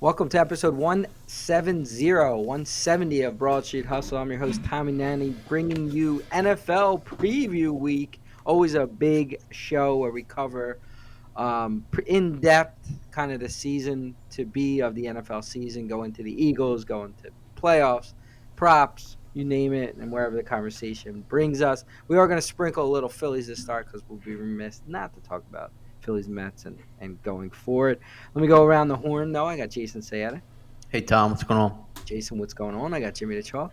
Welcome to episode 170 of Broad Street Hustle. I'm your host, Tommy Nanny, bringing you NFL Preview Week. Always a big show where we cover in depth kind of the season to be of the NFL season, go into the Eagles, go into playoffs, props, you name it, and wherever the conversation brings us. We are going to sprinkle a little Phillies to start because we'll be remiss not to talk about Phillies, Mets, and going forward. Let me go around the horn, though. I got Jason Sayeta. Hey, Tom, what's going on? Jason, what's going on? I got Jimmy the Chalk.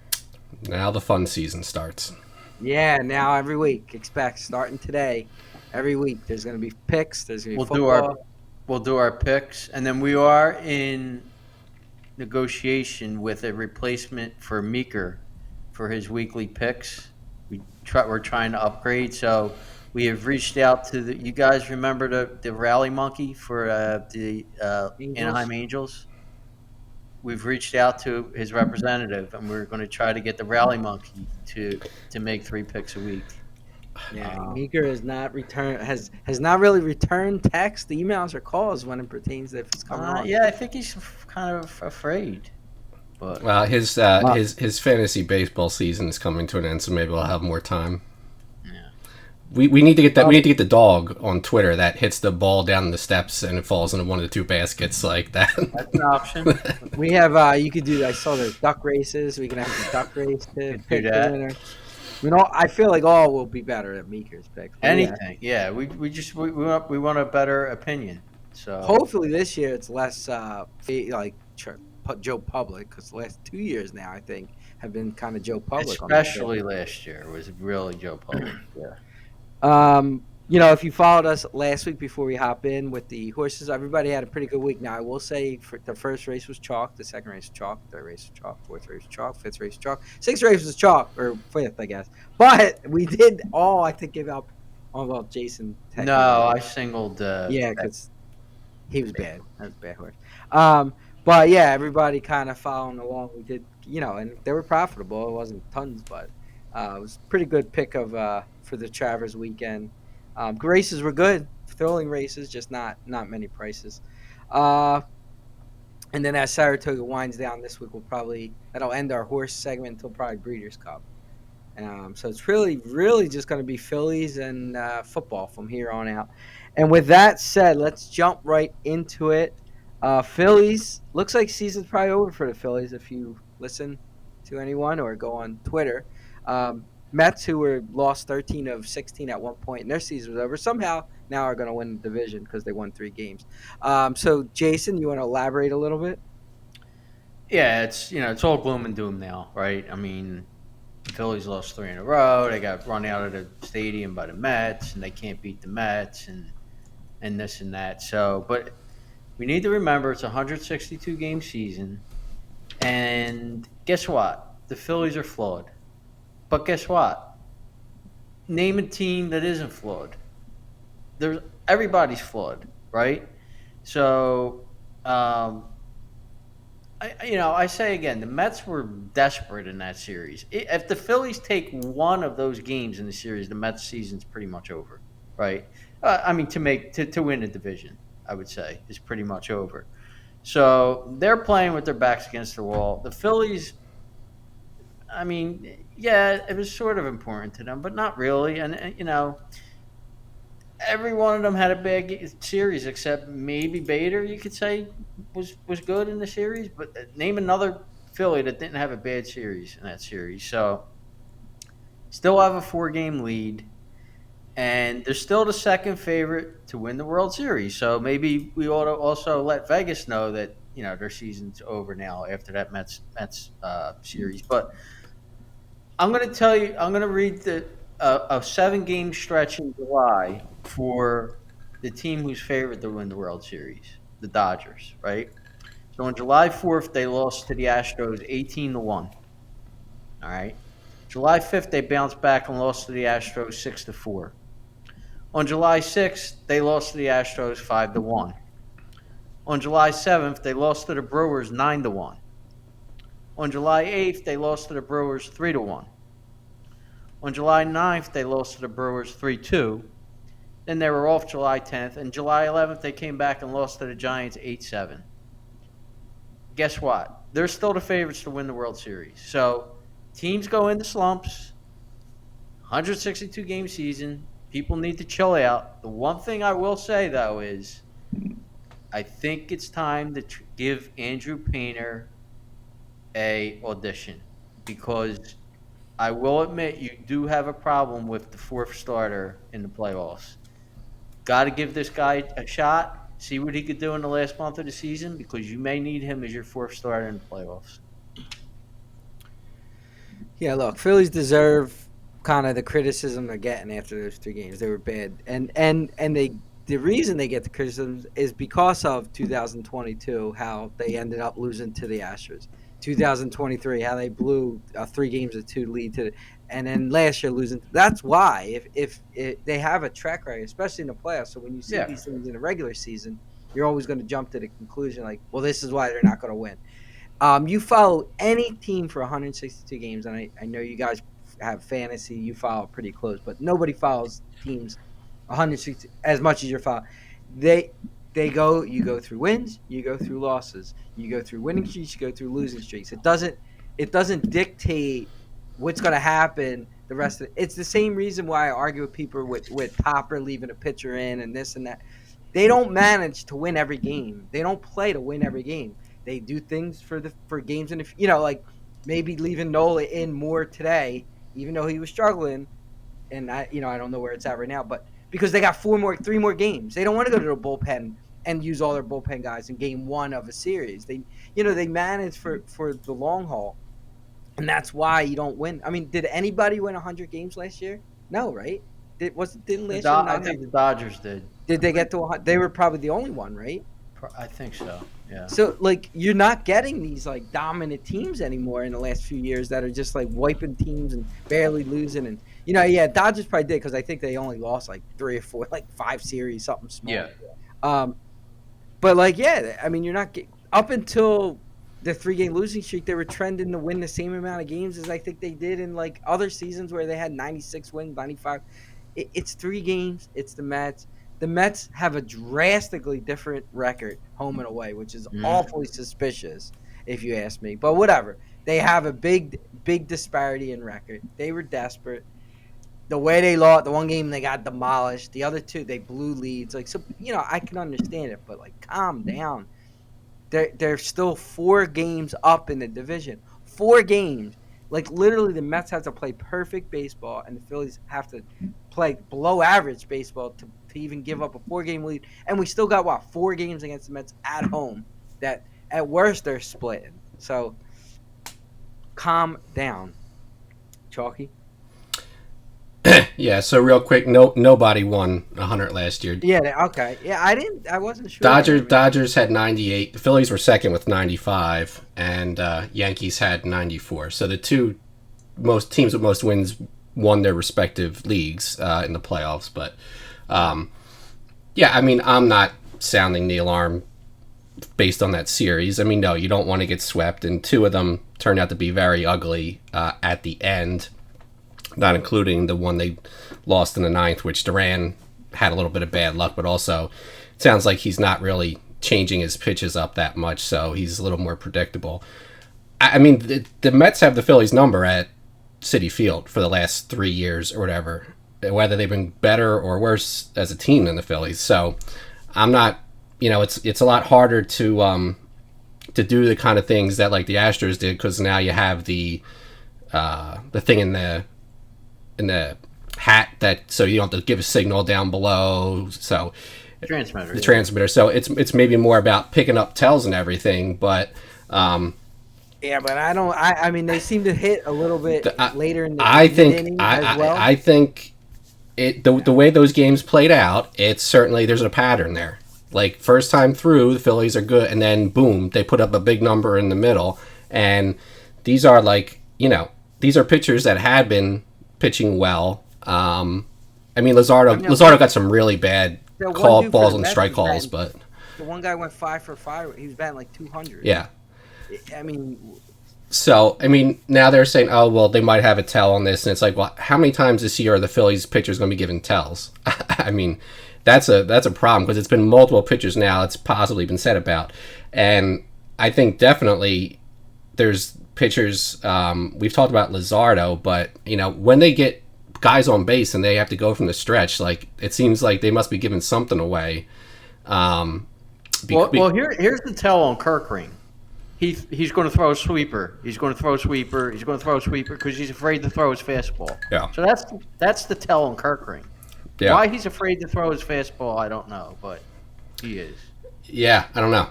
Now the fun season starts. Yeah, now every week, expect starting today, every week there's going to be picks. There's going to be football. We'll do our picks, and then we are in negotiation with a replacement for Meeker for his weekly picks. We're trying to upgrade, so we have reached out to the. You guys remember the rally monkey for the Anaheim Angels? We've reached out to his representative, and we're going to try to get the rally monkey to make 3 picks a week. Yeah, Meeker has not really returned text, emails, or calls when it pertains to if it's coming on. Yeah, I think he's kind of afraid. But his fantasy baseball season is coming to an end, so maybe we'll have more time. Yeah, we need to get that. We need to get the dog on Twitter that hits the ball down the steps and it falls into one of the 2 baskets like that. That's an option. We have you could do. I saw the duck races. We can have the duck race to pick the winner. I feel like all will be better at Meeker's picks. Anything, yeah. We want a better opinion. So hopefully this year it's less like Joe Public, because the last 2 years now I think have been kind of Joe Public. Especially last year was really Joe Public. Yeah. If you followed us last week before we hop in with the horses, everybody had a pretty good week. Now, I will say the first race was chalk, the second race was chalk, third race was chalk, fourth race was chalk, fifth race was chalk, sixth race was chalk, or fifth, I guess. But we did all, I think, give out Jason. No, I singled. Yeah, because he was bad. That was a bad horse. But, yeah, everybody kind of following along. We did, and they were profitable. It wasn't tons, but it was a pretty good pick for the Travers weekend. Races were good, thrilling races, just not many prices. And then as Saratoga winds down this week, that'll end our horse segment until probably Breeders' Cup. So it's really just going to be Phillies and football from here on out. And with that said, let's jump right into it. Phillies, looks like season's probably over for the Phillies if you listen to anyone or go on Twitter. Mets, who were lost 13 of 16 at one point, and their season was over, somehow now are going to win the division because they won 3 games. So, Jason, you want to elaborate a little bit? Yeah, it's all gloom and doom now, right? I mean, the Phillies lost 3 in a row. They got run out of the stadium by the Mets, and they can't beat the Mets, and this and that. So, but we need to remember it's a 162-game season, and guess what? The Phillies are flawed. But guess what? Name a team that isn't flawed. Everybody's flawed, right? So, I say again, the Mets were desperate in that series. If the Phillies take one of those games in the series, the Mets season's pretty much over, right? To win the division, I would say, is pretty much over. So they're playing with their backs against the wall. The Phillies, yeah, it was sort of important to them, but not really. And every one of them had a bad series except maybe Bader, you could say, was good in the series. But name another Philly that didn't have a bad series in that series. So still have a 4-game lead, and they're still the second favorite to win the World Series. So maybe we ought to also let Vegas know that their season's over now after that Mets series. But I'm going to read a 7-game stretch in July for the team who's favored to win the World Series, the Dodgers, right? So on July 4th, they lost to the Astros 18-1. All right. July 5th, they bounced back and lost to the Astros 6-4. On July 6th, they lost to the Astros 5-1. On July 7th, they lost to the Brewers 9-1. On July 8th, they lost to the Brewers 3-1. On July 9th, they lost to the Brewers 3-2. Then they were off July 10th. And July 11th, they came back and lost to the Giants 8-7. guess what? They're still the favorites to win the World Series. So teams go into slumps. 162 game season. People need to chill out. The one thing I will say though is, I think it's time to give Andrew Painter a audition, because I will admit you do have a problem with the fourth starter in the playoffs. Got to give this guy a shot. See what he could do in the last month of the season, because you may need him as your fourth starter in the playoffs. Yeah, look, Phillies deserve kind of the criticism they're getting after those 3 games. They were bad, and the reason they get the criticism is because of 2022, how they ended up losing to the Astros. 2023, how they blew a 3 games to 2 lead and then last year losing. That's why if they have a track record, especially in the playoffs. So when you see Yeah. these things in the regular season, you're always going to jump to the conclusion like, well, this is why they're not going to win. You follow any team for 162 games, and I know you guys have fantasy. You follow pretty close, but nobody follows teams 160 as much as you're following. They you go through wins, you go through losses, you go through winning streaks, you go through losing streaks. It doesn't dictate what's going to happen the rest of it. It's the same reason why I argue with people with Topper leaving a pitcher in and this and that. They don't manage to win every game. They don't play to win every game. They do things for games, and if like maybe leaving Nola in more today, even though he was struggling, and I don't know where it's at right now, but because they got 3 more games, they don't want to go to the bullpen and use all their bullpen guys in game 1 of a series. They manage for the long haul, and that's why you don't win. I mean, did anybody win 100 games last year? No, right? Didn't last year? I think the Dodgers did. Did they get to 100? They were probably the only one, right? I think so. Yeah. So you're not getting these dominant teams anymore in the last few years that are just wiping teams and barely losing. And Dodgers probably did, because I think they only lost 3 or 4, 5 series, something small. Yeah. But I mean, you're not up until the 3-game losing streak, they were trending to win the same amount of games as I think they did in other seasons where they had 96 wins, 95. It's 3 games. It's the Mets. The Mets have a drastically different record, home and away, which is awfully suspicious, if you ask me. But whatever. They have a big disparity in record. They were desperate. The way they lost, the one game they got demolished. The other 2, they blew leads. I can understand it, but calm down. They're still 4 games up in the division. 4 games. Literally, the Mets have to play perfect baseball, and the Phillies have to play below average baseball to even give up a 4-game lead. And we still got 4 games against the Mets at home that at worst they're splitting. So calm down, Chalky. Yeah, so real quick, nobody won 100 last year. Yeah, okay. Yeah, I wasn't sure. Dodgers had 98. The Phillies were second with 95, and Yankees had 94. So the 2 most teams with most wins won their respective leagues in the playoffs. But I mean, I'm not sounding the alarm based on that series. I mean, no, you don't want to get swept, and 2 of them turned out to be very ugly at the end. Not including the one they lost in the 9th, which Duran had a little bit of bad luck, but also it sounds like he's not really changing his pitches up that much, so he's a little more predictable. I mean, the Mets have the Phillies number at Citi Field for the last 3 years or whatever, whether they've been better or worse as a team than the Phillies. So I'm not, it's a lot harder to do the kind of things that the Astros did, because now you have the thing in the hat that, so you don't have to give a signal down below. So transmitter. The transmitter. So it's maybe more about picking up tells and everything, but yeah, but I mean, they seem to hit a little bit later in the inning as well. I think the way those games played out, it's certainly there's a pattern there. First time through, the Phillies are good, and then boom, they put up a big number in the middle. And these are these are pitchers that had been pitching well. I mean, Luzardo got some really bad call balls and strike calls, but the one guy went 5 for 5. He was batting 200. Yeah. I mean, so I mean, now they're saying, oh well, they might have a tell on this, and it's well, how many times this year are the Phillies pitchers going to be given tells? I mean, that's a problem, because it's been multiple pitchers now. It's possibly been said about, and I think definitely there's pitchers. We've talked about Luzardo, but when they get guys on base and they have to go from the stretch, like it seems like they must be giving something away. Here's the tell on Kirkring. He's going to throw a sweeper. He's going to throw a sweeper. He's going to throw a sweeper because he's afraid to throw his fastball. Yeah. So that's the tell on Kirkring. Yeah. Why he's afraid to throw his fastball, I don't know, but he is. Yeah, I don't know.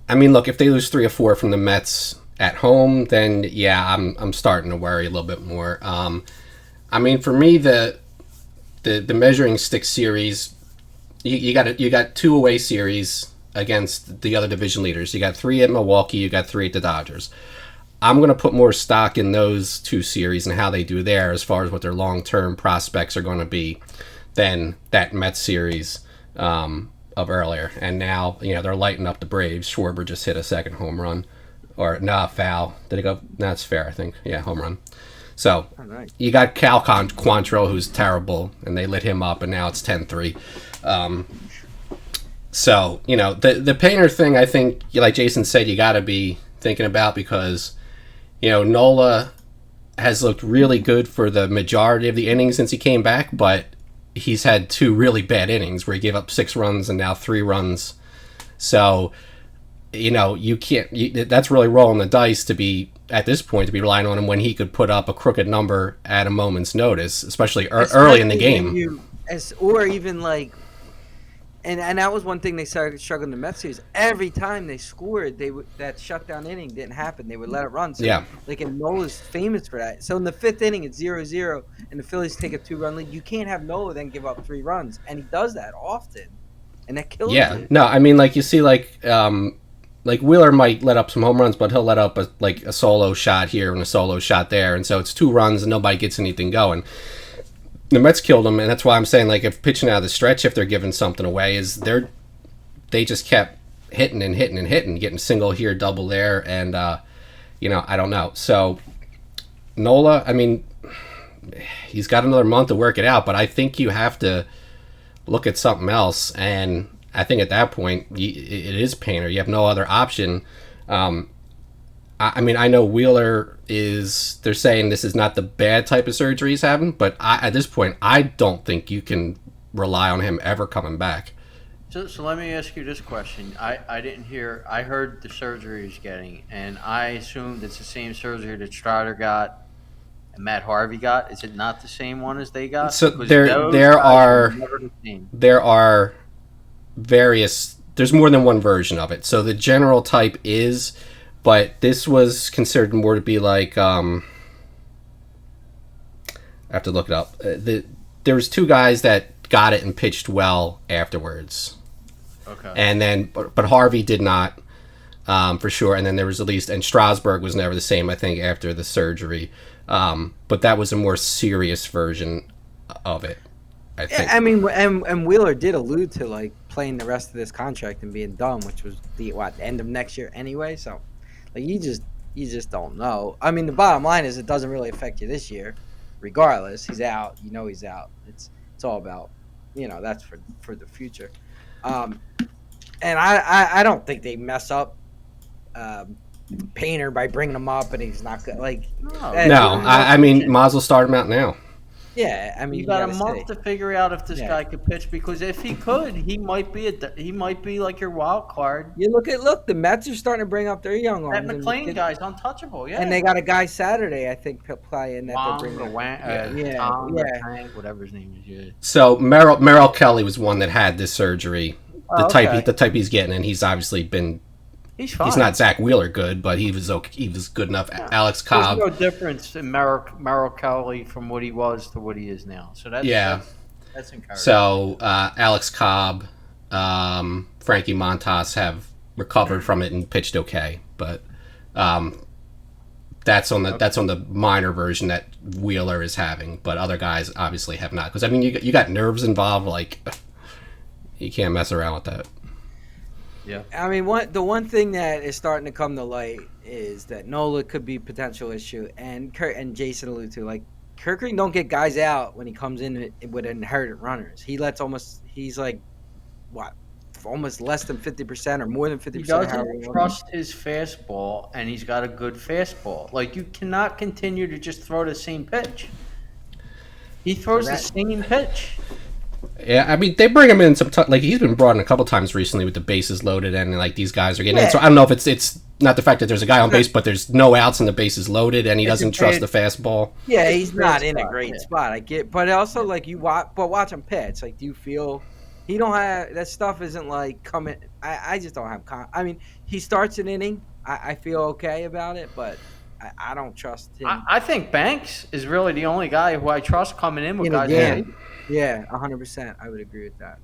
I mean, look, if they lose 3 or 4 from the Mets at home, then yeah, I'm starting to worry a little bit more. I mean, for me, the measuring stick series, you got 2 away series against the other division leaders. You got 3 at Milwaukee, you got 3 at the Dodgers. I'm going to put more stock in those 2 series and how they do there as far as what their long-term prospects are going to be than that Mets series of earlier. And now, they're lighting up the Braves. Schwarber just hit a second home run. Or, foul. Did it go? That's fair, I think. Yeah, home run. So, you got Cal Quantrill, who's terrible, and they lit him up, and now it's 10-3. So, the Painter thing, I think, like Jason said, you got to be thinking about because, Nola has looked really good for the majority of the innings since he came back, but he's had 2 really bad innings where he gave up 6 runs and now 3 runs. So, you can't, that's really rolling the dice to be, at this point, to be relying on him when he could put up a crooked number at a moment's notice, especially early in the game. Or even like, and that was one thing they started struggling in the Mets series. Every time they scored, that shutdown inning didn't happen. They would let it run. So, yeah. Like, and Nola's famous for that. So in the 5th inning, it's 0-0, and the Phillies take a 2-run lead. You can't have Nola then give up 3 runs, and he does that often, and that kills you. No, I mean, like you see, like Wheeler might let up some home runs, but he'll let up a solo shot here and a solo shot there, and so it's 2 runs and nobody gets anything going. The Mets killed them, and that's why I'm saying, like, if pitching out of the stretch, if they're giving something away, they just kept hitting and hitting and hitting, getting single here, double there, and I don't know. So Nola, I mean, he's got another month to work it out, but I think you have to look at something else, and I think at that point it is Painter. You have no other option. I mean, I know Wheeler they're saying this is not the bad type of surgery he's having, but at this point, I don't think you can rely on him ever coming back. So let me ask you this question. I didn't hear, I heard the surgery he's getting, and I assumed it's the same surgery that Strider got and Matt Harvey got. Is it not the same one as they got? So there are various, there's more than one version of it. So the general type is, but this was considered more to be like, I have to look it up. There was 2 guys that got it and pitched well afterwards. Okay. And then, but Harvey did not, for sure. And then there was and Strasburg was never the same, I think, after the surgery. But that was a more serious version of it, I think. Yeah, I mean, and Wheeler did allude to, like, playing the rest of this contract and being done, which was the end of next year anyway. So, like, you just don't know. I mean, the bottom line is it doesn't really affect you this year, regardless. He's out. He's out. It's all about, that's for the future. And I don't think they mess up Painter by bringing him up and he's not good. Like, I mean, might as well start him out now. Yeah, I mean, you got a month to figure out if this guy could pitch, because if he could, he might be like your wild card. You look, the Mets are starting to bring up their young arms. That McLean guy's untouchable, yeah. And they got a guy Saturday, I think, playing that they're bringing. Whatever his name is. Yeah. So Merrill Kelly was one that had this surgery, the type he's getting, and he's obviously been. He's fine. He's not Zach Wheeler good, but he was okay. He was good enough. Yeah. Alex Cobb. There's no difference in Merrill Kelly from what he was to what he is now. So that's encouraging. So Alex Cobb, Frankie Montas have recovered from it and pitched okay, but that's on the minor version that Wheeler is having, but other guys obviously have not. Because I mean, you got nerves involved. Like, you can't mess around with that. Yeah, I mean, the one thing that is starting to come to light is that Nola could be a potential issue, and Jason alluded to, like, Kirkring don't get guys out when he comes in with inherited runners. He's like, what, almost less than 50% or more than He 50%, doesn't however you want to. trust his fastball, and he's got a good fastball. Like, you cannot continue to just throw the same pitch. He So throws the that same pitch. Yeah, I mean they bring him in like he's been brought in a couple times recently with the bases loaded and like these guys are getting in. So I yeah, don't know if it's not the fact that there's a guy on base, but there's no outs and the bases loaded and he it's a doesn't trust bad the fastball. yeah, It's a he's bad not in a spot. great Yeah. spot. I get, but also Yeah. like watch him pitch. Like, do you feel he don't have that stuff? Isn't like coming. I just don't have. I mean, he starts an inning. I feel okay about it, but I don't trust him I think Banks is really the only guy who I trust coming in with in a guys on Yeah, base. game. Yeah, 100%. I would agree with that.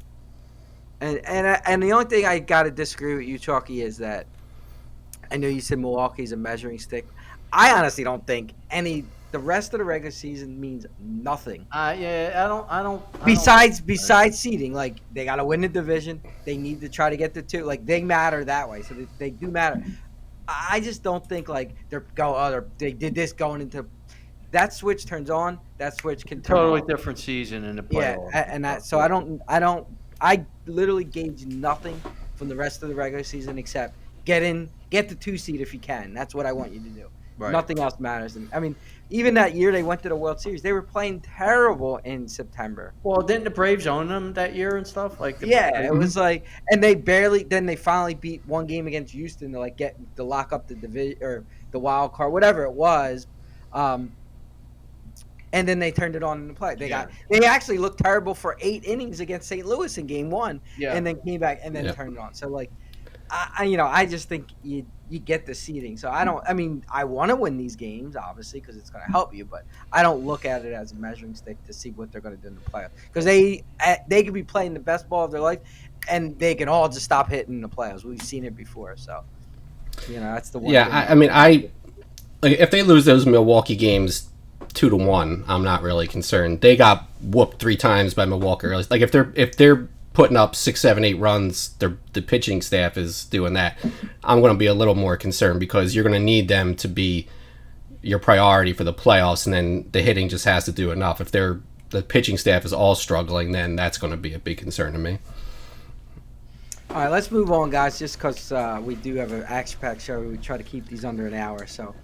And the only thing I got to disagree with you, Chalky, is that I know you said Milwaukee's a measuring stick. I honestly don't think the rest of the regular season means nothing. Yeah, I don't. Besides seeding, like they got to win the division. They need to try to get the two. Like they matter that way, so they do matter. I just don't think like they did this going into that switch turns on. That switch can turn Totally off. different season in the Yeah, playoffs and and stuff. that so I literally gauge nothing from the rest of the regular season except get the 2 seed if you can. That's what I want you to do. Right. Nothing else matters to me. I mean, even that year they went to the World Series, they were playing terrible in September. Well, didn't the Braves own them that year and stuff? Like Yeah, it was like, and they finally beat one game against Houston to like get to lock up the division or the wild card, whatever it was. Um, and then they turned it on in the play. Yeah, They actually looked terrible for 8 innings against St. Louis in Game 1, yeah. and then came back and then yeah, turned it on. So like, I just think you get the seeding. So I don't. I mean, I want to win these games obviously because it's going to help you, but I don't look at it as a measuring stick to see what they're going to do in the playoffs because they could be playing the best ball of their life, and they can all just stop hitting in the playoffs. We've seen it before, so that's the one yeah. thing. I mean, like, if they lose those Milwaukee games 2-1, I'm not really concerned. They got whooped 3 times by Milwaukee. Like if they're putting up 6, 7, 8 runs, the pitching staff is doing that. I'm going to be a little more concerned because you're going to need them to be your priority for the playoffs, and then the hitting just has to do enough. If the pitching staff is all struggling, then that's going to be a big concern to me. All right, let's move on, guys. Just because we do have an action-packed show, we try to keep these under an hour. So,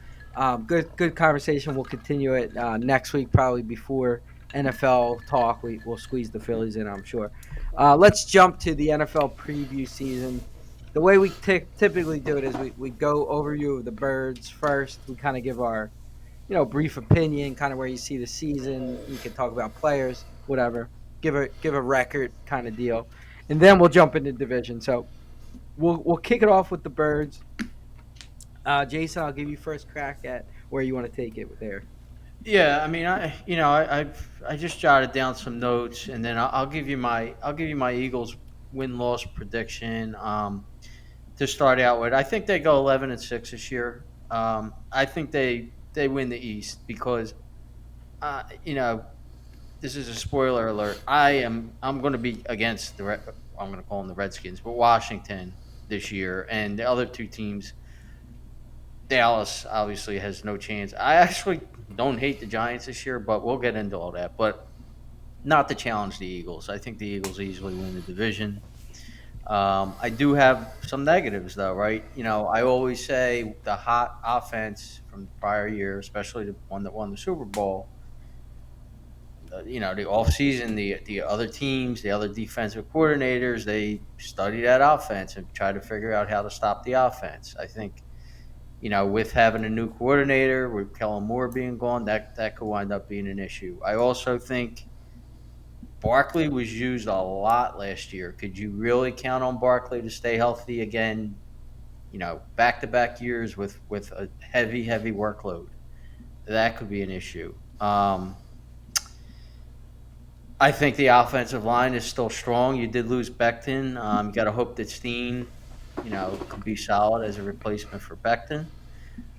good conversation. We'll continue it next week, probably before NFL talk. We'll squeeze the Phillies in, I'm sure. Let's jump to the NFL preview season. The way we typically do it is we go overview of the birds first. We kind of give our brief opinion, kind of where you see the season. You can talk about players, whatever. Give a record kind of deal, and then we'll jump into division. So we'll kick it off with the birds. Jason, I'll give you first crack at where you want to take it there. Yeah, I mean, I just jotted down some notes, and then I'll give you my Eagles win loss prediction. To start out with, I think they go 11-6 this year. I think they win the East because, you know, this is a spoiler alert. I'm going to be against I'm going to call them the Redskins, but Washington this year, and the other two teams. Dallas obviously has no chance. I actually don't hate the Giants this year, but we'll get into all that. But not to challenge the Eagles. I think the Eagles easily win the division. I do have some negatives, though, right? I always say the hot offense from the prior year, especially the one that won the Super Bowl. The offseason, the other teams, the other defensive coordinators, they study that offense and try to figure out how to stop the offense. I think with having a new coordinator, with Kellen Moore being gone, that could wind up being an issue. I also think Barkley was used a lot last year. Could you really count on Barkley to stay healthy again? Back-to-back years with a heavy workload. That could be an issue. I think the offensive line is still strong. You did lose Becton. You got to hope that Steen, could be solid as a replacement for Becton.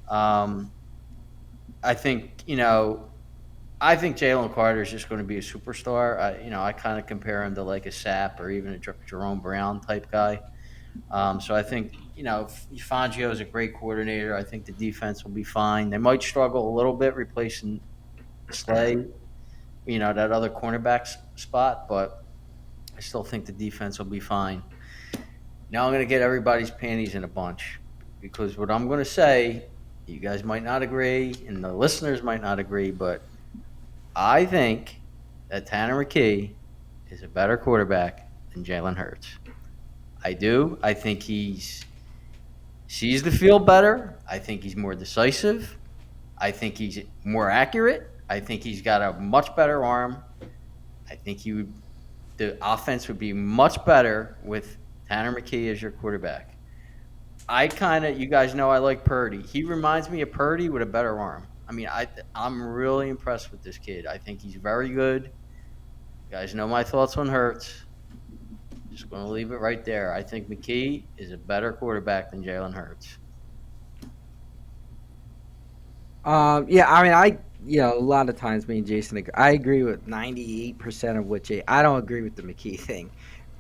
Um, I think I think Jalen Carter is just going to be a superstar. I kind of compare him to like a Sapp or even a Jerome Brown type guy. So I think Fangio is a great coordinator. I think the defense will be fine. They might struggle a little bit replacing Slay, that other cornerback spot, but I still think the defense will be fine. Now I'm going to get everybody's panties in a bunch because what I'm going to say, you guys might not agree, and the listeners might not agree, but I think that Tanner McKee is a better quarterback than Jalen Hurts. I do. I think he's sees the field better. I think he's more decisive. I think he's more accurate. I think he's got a much better arm. I think the offense would be much better with Tanner McKee as your quarterback. You guys know I like Purdy. He reminds me of Purdy with a better arm. I mean, I'm really impressed with this kid. I think he's very good. You guys know my thoughts on Hurts. Just going to leave it right there. I think McKee is a better quarterback than Jalen Hurts. Yeah, I mean, a lot of times me and Jason, I agree with 98% of what Jay. I don't agree with the McKee thing,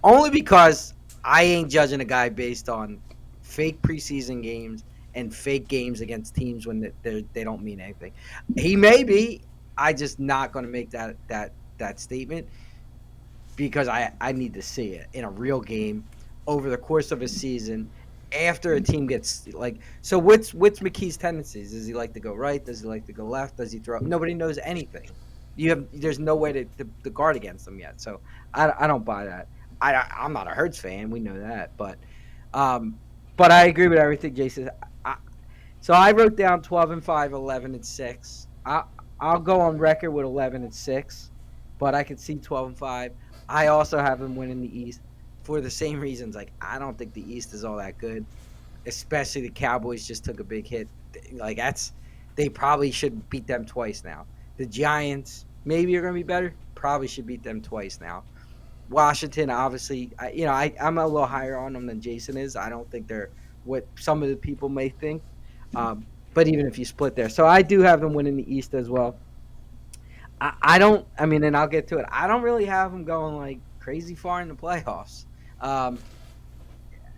only because I ain't judging a guy based on fake preseason games and fake games against teams when they don't mean anything. He may be. I just not going to make that statement because I need to see it in a real game over the course of a season after a team gets like so what's McKee's tendencies? Does he like to go right? Does he like to go left? Does he throw? Nobody knows anything. There's no way to guard against them yet. So I don't buy that. I'm not a Hurts fan. We know that, um but I agree with everything Jason. I, so I wrote down 12-5, 11-6. I'll go on record with 11-6, but I could see 12-5. I also have them winning the East for the same reasons. Like I don't think the East is all that good, especially the Cowboys just took a big hit. Like they probably should beat them twice now. The Giants maybe are going to be better. Probably should beat them twice now. Washington, obviously, I'm a little higher on them than Jason is. I don't think they're what some of the people may think. But even if you split there, so I do have them winning the East as well. I don't. I mean, and I'll get to it. I don't really have them going like crazy far in the playoffs. Um,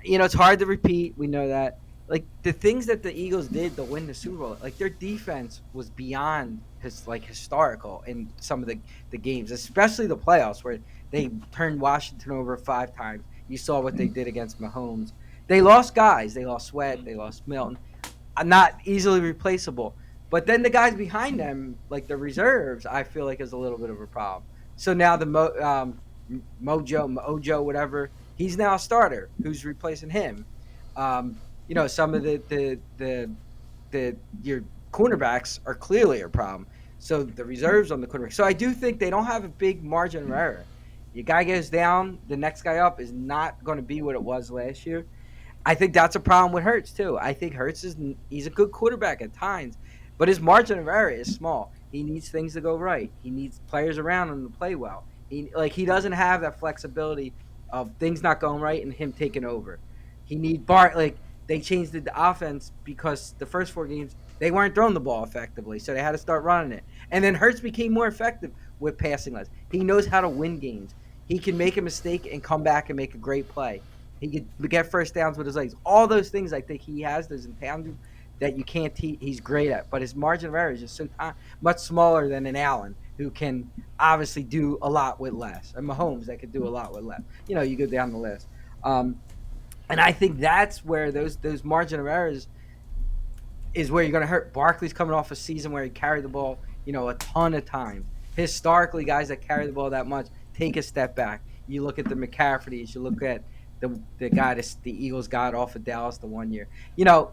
it's hard to repeat. We know that. Like the things that the Eagles did to win the Super Bowl, like their defense was beyond historical in some of the games, especially the playoffs where they turned Washington over 5 times. You saw what they did against Mahomes. They lost guys. They lost Sweat. They lost Milton. Not easily replaceable. But then the guys behind them, like the reserves, I feel like is a little bit of a problem. So now the Mojo, whatever, he's now a starter. Who's replacing him? Some of the your cornerbacks are clearly a problem. So the reserves on the cornerback. So I do think they don't have a big margin of error. Your guy goes down, the next guy up is not going to be what it was last year. I think that's a problem with Hurts too. I think he's a good quarterback at times, but his margin of error is small. He needs things to go right. He needs players around him to play well. He doesn't have that flexibility of things not going right and him taking over. He need Bart like they changed the offense because the first 4 games they weren't throwing the ball effectively, so they had to start running it. And then Hurts became more effective with passing less. He knows how to win games. He can make a mistake and come back and make a great play. He could get first downs with his legs. All those things I think he has, those intangibles that you can't teach, he's great at. But his margin of error is just so much smaller than an Allen, who can obviously do a lot with less. And Mahomes, that could do a lot with less. You go down the list. And I think that's where those margin of errors is where you're going to hurt. Barkley's coming off a season where he carried the ball, a ton of times. Historically, guys that carry the ball that much take a step back. You look at the McCaffreys, you look at the guy that the Eagles got off of Dallas the one year.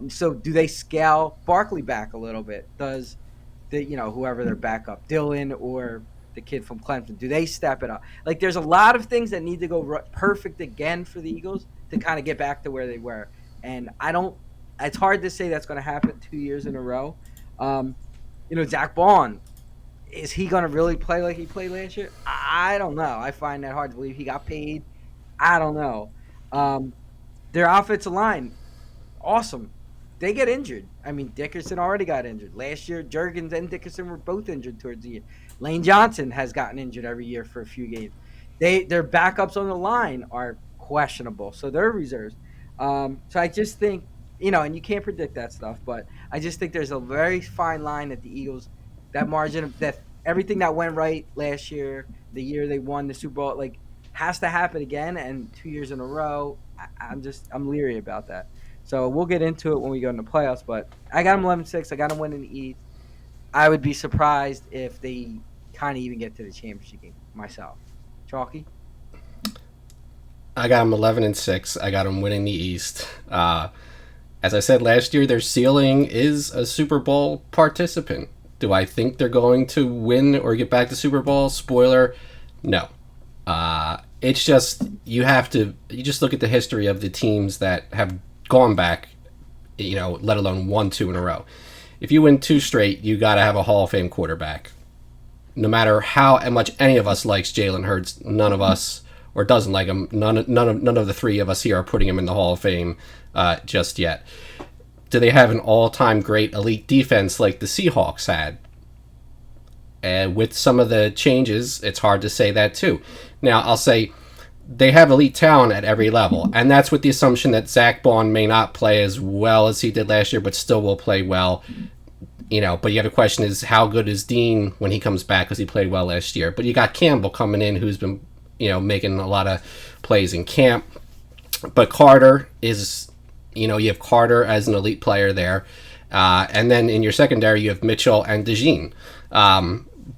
So do they scale Barkley back a little bit? Does whoever their backup, Dylan or the kid from Clemson, do they step it up? Like there's a lot of things that need to go perfect again for the Eagles to kind of get back to where they were. And I don't. It's hard to say that's going to happen 2 years in a row. Zach Bond, is he going to really play like he played last year? I don't know. I find that hard to believe. He got paid. I don't know. Their offensive line, awesome. They get injured. I mean, Dickerson already got injured. Last year, Jurgens and Dickerson were both injured towards the year. Lane Johnson has gotten injured every year for a few games. Their backups on the line are questionable, so they're reserves. So I just think, and you can't predict that stuff, but I just think there's a very fine line at the Eagles, that margin of that everything that went right last year, the year they won the Super Bowl, like has to happen again, and 2 years in a row, I'm leery about that. So we'll get into it when we go into playoffs. But I got them 11-6. I got them winning the East. I would be surprised if they kind of even get to the championship game myself. Chalky. I got them 11-6. I got them winning the East. As I said last year, their ceiling is a Super Bowl participant. Do I think they're going to win or get back to Super Bowl? Spoiler, no. It's just you just look at the history of the teams that have gone back, let alone won two in a row. If you win two straight, you got to have a Hall of Fame quarterback. No matter how much any of us likes Jalen Hurts, none of us or doesn't like him. None of the three of us here are putting him in the Hall of Fame just yet. Do they have an all-time great elite defense like the Seahawks had? And with some of the changes, it's hard to say that too. Now, I'll say they have elite talent at every level, and that's with the assumption that Zach Bond may not play as well as he did last year, but still will play well. But you have a question is how good is Dean when he comes back because he played well last year? But you got Campbell coming in who's been, making a lot of plays in camp. But Carter is, you have Carter as an elite player there. And then in your secondary, you have Mitchell and DeJean.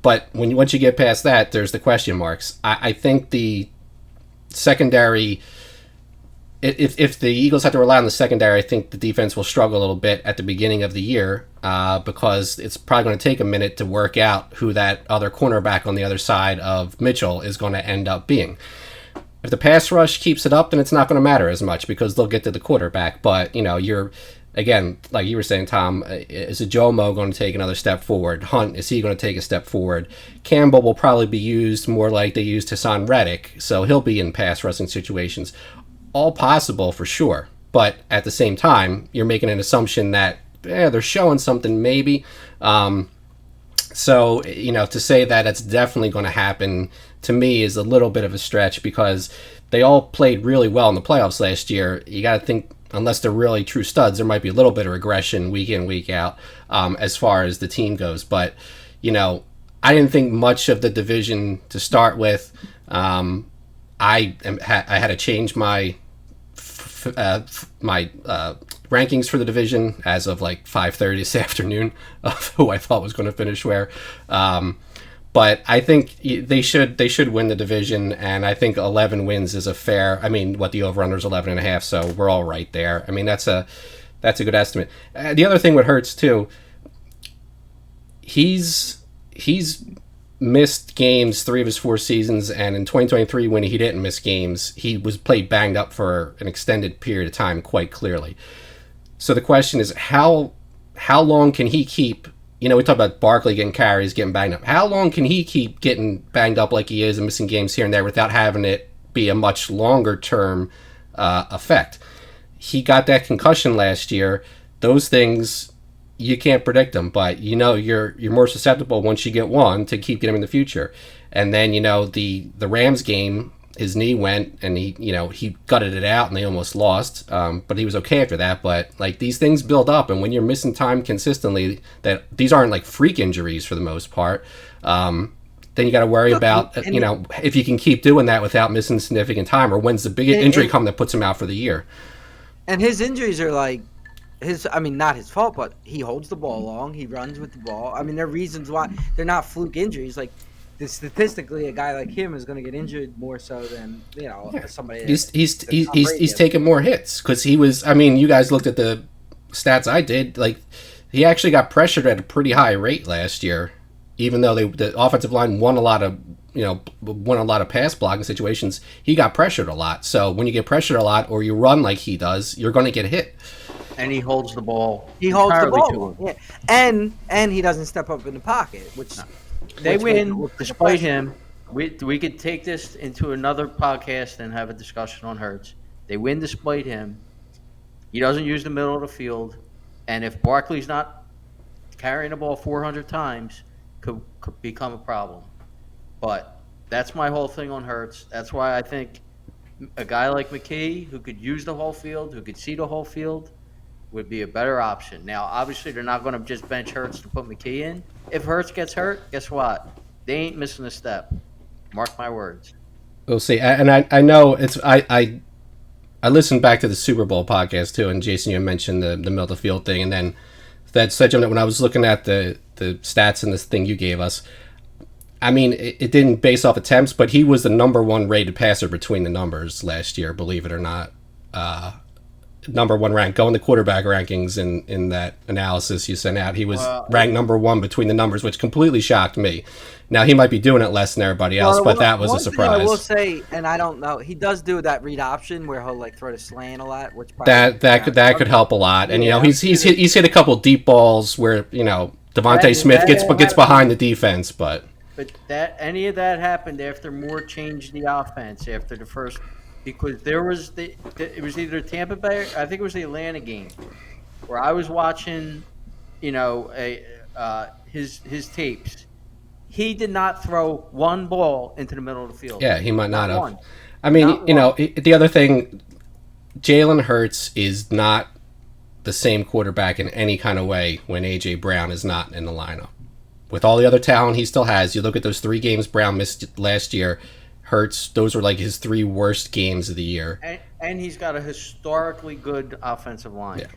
But once you get past that, there's the question marks. I think the secondary, if the Eagles have to rely on the secondary, I think the defense will struggle a little bit at the beginning of the year because it's probably going to take a minute to work out who that other cornerback on the other side of Mitchell is going to end up being. If the pass rush keeps it up, then it's not going to matter as much because they'll get to the quarterback. But, you're, again, like you were saying, Tom, is Ajomo going to take another step forward? Hunt, is he going to take a step forward? Campbell will probably be used more like they used Hassan Reddick, so he'll be in pass rushing situations. All possible for sure, but at the same time, you're making an assumption that they're showing something maybe. So, to say that it's definitely going to happen to me is a little bit of a stretch because they all played really well in the playoffs last year. You got to think, unless they're really true studs, there might be a little bit of regression week in, week out as far as the team goes. But, I didn't think much of the division to start with. I had to change my rankings for the division as of like 5:30 this afternoon of who I thought was going to finish where. But I think they should win the division, and I think 11 wins is a fair. I mean, what the over/under is 11.5, so we're all right there. I mean, that's a good estimate. The other thing with Hurts too, he's missed games 3 of his 4 seasons, and in 2023 when he didn't miss games, he was played banged up for an extended period of time quite clearly. So the question is how long can he keep, we talk about Barkley getting carries, getting banged up. How long can he keep getting banged up like he is and missing games here and there without having it be a much longer term effect? He got that concussion last year. Those things, you can't predict them, but you're more susceptible once you get one to keep getting them in the future. And then the Rams game, his knee went and he gutted it out and they almost lost, but he was okay after that. But like these things build up, and when you're missing time consistently, that these aren't like freak injuries for the most part. Then you got to worry about if you can keep doing that without missing significant time, or when's the big injury come that puts him out for the year. And his injuries are like. Not his fault, but he holds the ball long. He runs with the ball. I mean, there are reasons why they're not fluke injuries. Like, statistically, a guy like him is going to get injured more so than somebody. He's taking more hits because he was. I mean, you guys looked at the stats I did. Like, he actually got pressured at a pretty high rate last year, even though the offensive line won a lot of pass blocking situations. He got pressured a lot. So when you get pressured a lot, or you run like he does, you're going to get hit. And he holds the ball. He holds the ball. Yeah. And he doesn't step up in the pocket, which they win despite him. We could take this into another podcast and have a discussion on Hurts. They win despite him. He doesn't use the middle of the field, and if Barkley's not carrying the ball 400 times, could become a problem. But that's my whole thing on Hurts. That's why I think a guy like McKee, who could use the whole field, who could see the whole field, would be a better option. Now, obviously, they're not going to just bench Hurts to put McKee in. If Hurts gets hurt, guess what? They ain't missing a step. Mark my words. We'll see. And I know it's I I listened back to the Super Bowl podcast too, and Jason, you mentioned the middle of the field thing, and then that said, when I was looking at the stats and this thing you gave us, I mean, it didn't base off attempts, but he was the number one rated passer between the numbers last year, believe it or not. Number one rank, going the quarterback rankings in that analysis you sent out. He was ranked number one between the numbers, which completely shocked me. Now, he might be doing it less than everybody else, but that was a surprise. I will say, and I don't know, he does do that read option where he'll like throw the slant a lot, which that could help a lot. And he's hit a couple deep balls where Devontae Smith gets behind the defense, but that any of that happened after Moore changed the offense after the first. Because there was it was either Tampa Bay, I think it was the Atlanta game, where I was watching, his tapes. He did not throw one ball into the middle of the field. Yeah, he might not have. One. I mean, the other thing, Jalen Hurts is not the same quarterback in any kind of way when A.J. Brown is not in the lineup. With all the other talent he still has, you look at those 3 games Brown missed last year. Hurts, those were like his 3 worst games of the year. And he's got a historically good offensive line. Yeah.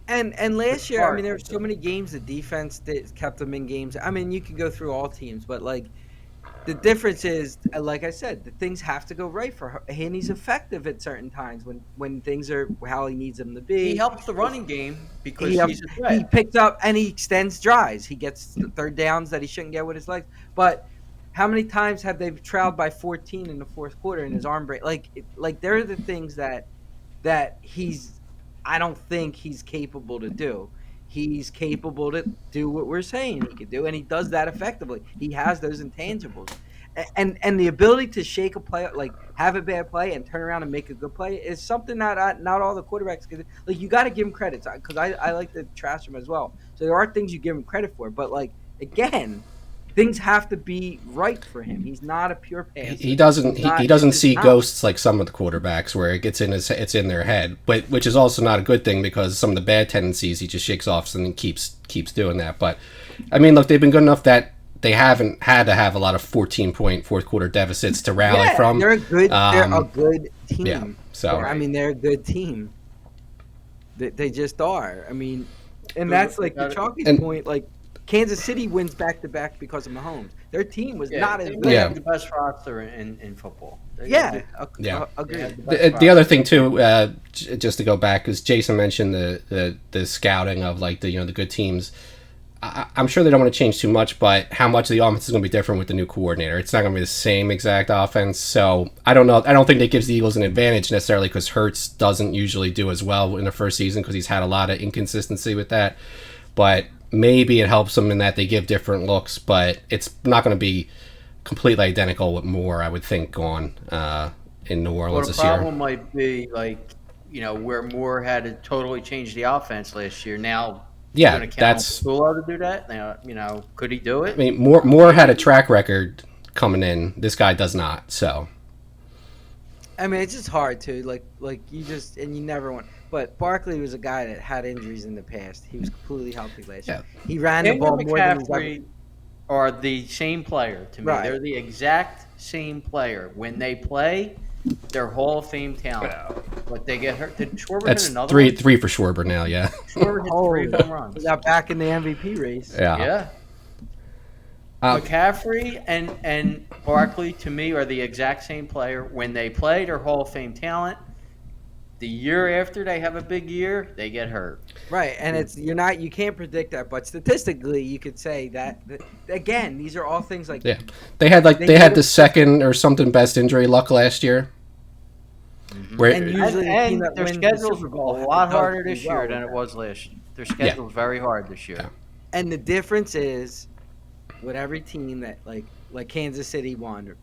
And last year, I mean, there were so many games the defense that kept them in games. I mean, you could go through all teams, but like the difference is, like I said, the things have to go right for her. And he's effective at certain times when things are how he needs them to be. He helps the running game because he's a threat. He picks up and he extends drives. He gets the third downs that he shouldn't get with his legs. But how many times have they trailed by 14 in the fourth quarter and his arm break? Like there are the things that I don't think he's capable to do. He's capable to do what we're saying he could do, and he does that effectively. He has those intangibles. And the ability to shake a play, like have a bad play and turn around and make a good play, is something that not all the quarterbacks can do. Like, you got to give him credit, because I like to trash him as well. So there are things you give him credit for, but like, again, things have to be right for him. He's not a pure passer. He doesn't see ghosts like some of the quarterbacks where it's in their head, but which is also not a good thing, because some of the bad tendencies he just shakes off and then keeps doing that. But I mean, look, they've been good enough that they haven't had to have a lot of 14-point fourth quarter deficits to rally from. They're a good team. Yeah, so I mean, they're a good team. They just are. I mean, and that's like the Chalky's point. Like, Kansas City wins back-to-back because of Mahomes. Their team was not as good. They have the best roster in football. Agreed. The other thing too, just to go back, because Jason mentioned the scouting of like the good teams. I'm sure they don't want to change too much, but how much of the offense is going to be different with the new coordinator? It's not going to be the same exact offense. So I don't know. I don't think that gives the Eagles an advantage necessarily, because Hurts doesn't usually do as well in the first season because he's had a lot of inconsistency with that. But maybe it helps them in that they give different looks, but it's not going to be completely identical with Moore, I would think, gone in New Orleans this year. The problem might be, like, where Moore had to totally change the offense last year. Now, that's Pula to do that. Now, could he do it? I mean, Moore had a track record coming in. This guy does not. So, I mean, it's just hard to like you never want. But Barkley was a guy that had injuries in the past. He was completely healthy last year. He ran the ball more than he's ever. Are the same player to me. Right. They're the exact same player. When they play, they're Hall of Fame talent. But they get hurt. Did Schwarber hit another three for Schwarber now, yeah. Schwarber hit 3 home runs. He got back in the MVP race. Yeah. McCaffrey and Barkley, to me, are the exact same player. When they play, they're Hall of Fame talent. The year after they have a big year, they get hurt. Right, and you can't predict that, but statistically, you could say that again. These are all things like they had the second or something best injury luck last year. Mm-hmm. And usually, their schedule's a lot harder this year than it was last year. Their schedule's very hard this year. Yeah. And the difference is, with every team that like Kansas City won.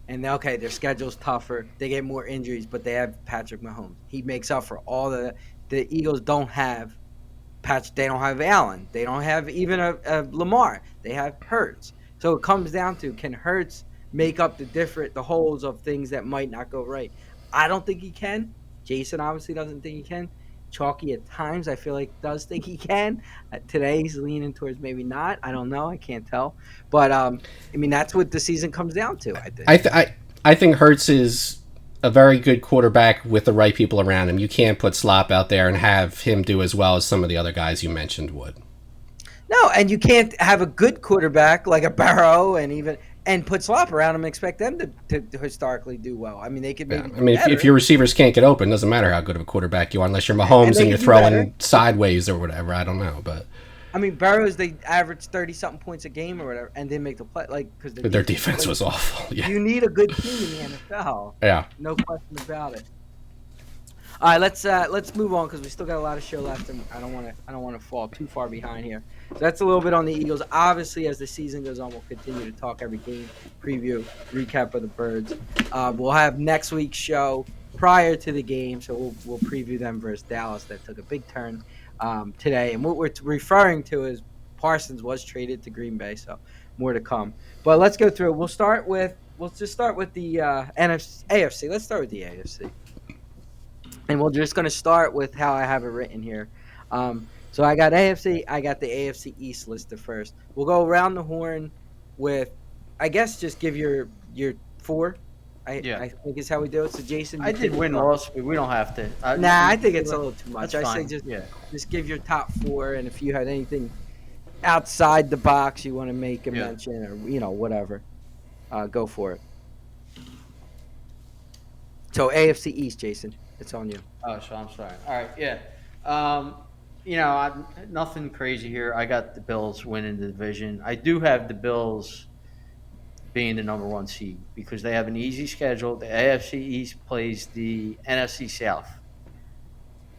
And their schedule's tougher. They get more injuries, but they have Patrick Mahomes. He makes up for all the Eagles don't have Patrick. They don't have Allen. They don't have even a Lamar. They have Hurts. So it comes down to, can Hurts make up the holes of things that might not go right? I don't think he can. Jason obviously doesn't think he can. Chalky at times I feel like does think he can. Today he's leaning towards maybe not. I don't know. I can't tell. But I mean, that's what the season comes down to, I think. I think Hurts is a very good quarterback with the right people around him. You can't put Slop out there and have him do as well as some of the other guys you mentioned would. No, and you can't have a good quarterback like a Barrow and put Slop around him and expect them to historically do well. I mean, they could Yeah. maybe I do mean, better. if your receivers can't get open, it doesn't matter how good of a quarterback you are unless you're And Mahomes they and you're could do better. throwing sideways or whatever. I don't know, but I mean, Barrows, they averaged 30-something points a game or whatever and didn't make the play, like, because their defense was awful. Yeah. You need a good team in the NFL. Yeah. No question about it. All right, let's move on because we still got a lot of show left, and I don't want to fall too far behind here. So that's a little bit on the Eagles. Obviously, as the season goes on, we'll continue to talk every game, preview, recap of the Birds. We'll have next week's show prior to the game, so we'll preview them versus Dallas that took a big turn today. And what we're referring to is Parsons was traded to Green Bay, so more to come. But let's go through it. We'll just start with the AFC. Let's start with the AFC. And we're just going to start with how I have it written here. So I got AFC. I got the AFC East listed first. We'll go around the horn with, I guess, just give your four. I think is how we do it. So Jason, I did win loss, but we don't have to. I think it's a little too much. That's I fine. say just give your top four, and if you had anything outside the box you want to make a mention or whatever, go for it. So AFC East, Jason. It's on you. Oh, so I'm sorry. All right, yeah. Nothing crazy here. I got the Bills winning the division. I do have the Bills being the number one seed because they have an easy schedule. The AFC East plays the NFC South.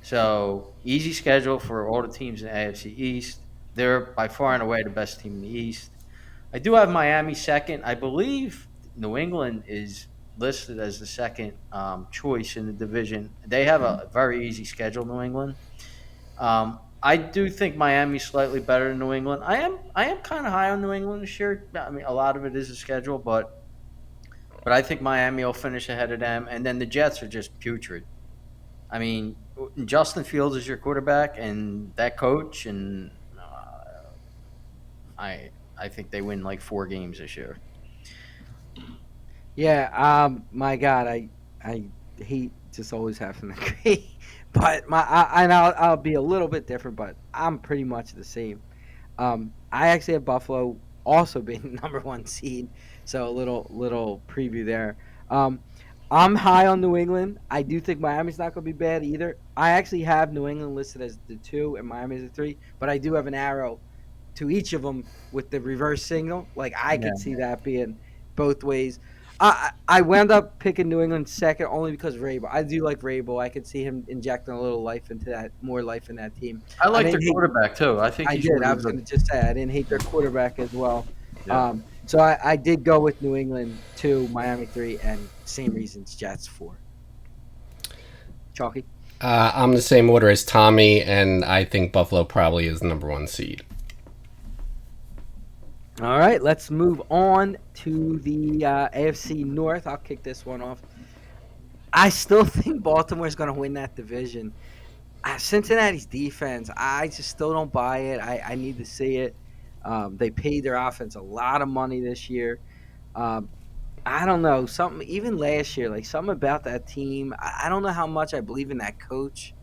So, easy schedule for all the teams in the AFC East. They're by far and away the best team in the East. I do have Miami second. I believe New England is listed as the second choice in the division. They have a very easy schedule, New England. I do think Miami's slightly better than New England. I am kind of high on New England this year. I mean, a lot of it is a schedule, but I think Miami will finish ahead of them. And then the Jets are just putrid. I mean, Justin Fields is your quarterback, and that coach, and I think they win like 4 games this year. Yeah, my God, I hate just always having to agree, but I'll be a little bit different, but I'm pretty much the same. I actually have Buffalo also being the number one seed, so a little preview there. I'm high on New England. I do think Miami's not going to be bad either. I actually have New England listed as the 2 and Miami as the 3, but I do have an arrow to each of them with the reverse signal. Like I could see that being both ways. I wound up picking New England second only because of Vrabel. I do like Vrabel. I could see him injecting a little life into that, more life in that team. I like their quarterback too. I think I did. I was going to just say I didn't hate their quarterback as well. Yeah. So I did go with New England 2, Miami 3, and same reasons, Jets 4. Chalky? I'm the same order as Tommy, and I think Buffalo probably is the number one seed. All right, let's move on to the AFC North. I'll kick this one off. I still think Baltimore's going to win that division. Cincinnati's defense, I just still don't buy it. I need to see it. They paid their offense a lot of money this year. I don't know, something even last year, like something about that team. I don't know how much I believe in that coach.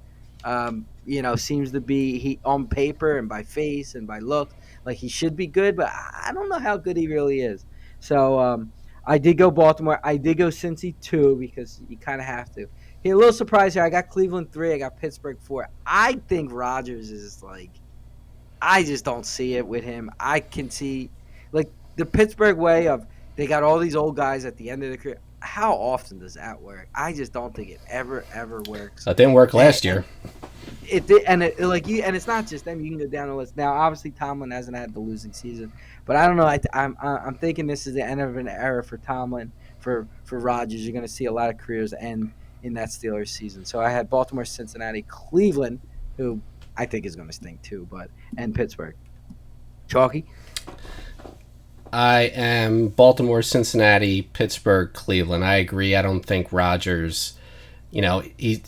Seems to be he on paper and by face and by look like he should be good, but I don't know how good he really is. So I did go Baltimore. I did go Cincy 2 because you kind of have to. Hey, a little surprise here. I got Cleveland 3. I got Pittsburgh 4. I think Rodgers is like, I just don't see it with him. I can see like the Pittsburgh way of they got all these old guys at the end of the career. How often does that work? I just don't think it ever works. That didn't work last year. It did, and it's not just them. You can go down the list. Now, obviously, Tomlin hasn't had the losing season, but I don't know. I'm thinking this is the end of an era for Tomlin. For Rodgers, you're going to see a lot of careers end in that Steelers season. So I had Baltimore, Cincinnati, Cleveland, who I think is going to stink too, and Pittsburgh. Chalky. I am Baltimore, Cincinnati, Pittsburgh, Cleveland. I agree. I don't think Rodgers, his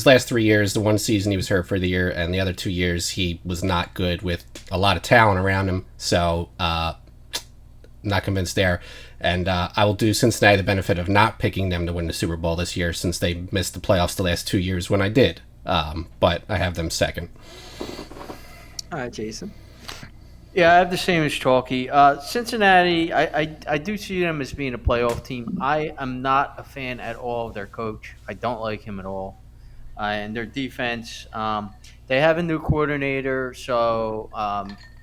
last 3 years, the one season he was hurt for the year, and the other 2 years he was not good with a lot of talent around him. So, not convinced there. And I will do Cincinnati the benefit of not picking them to win the Super Bowl this year since they missed the playoffs the last 2 years when I did. But I have them second. All right, Jason. Yeah, I have the same as Chalky. Cincinnati, I do see them as being a playoff team. I am not a fan at all of their coach. I don't like him at all. And their defense, they have a new coordinator, so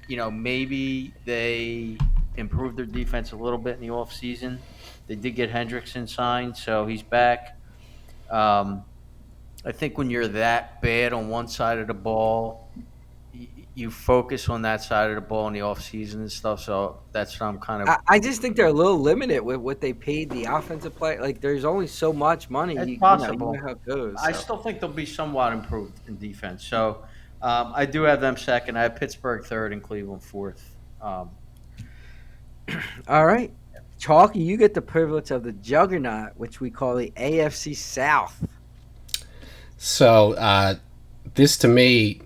maybe they improved their defense a little bit in the offseason. They did get Hendrickson signed, so he's back. Um, I think when you're that bad on one side of the ball, you focus on that side of the ball in the offseason and stuff. So that's what I'm kind of. I just think they're a little limited with what they paid the offensive play. Like, there's only so much money. It's You know possible. how it goes. I So, still think they'll be somewhat improved in defense. So I do have them second. I have Pittsburgh third and Cleveland fourth. all right, Chalky, you get the privilege of the juggernaut, which we call the AFC South. So this to me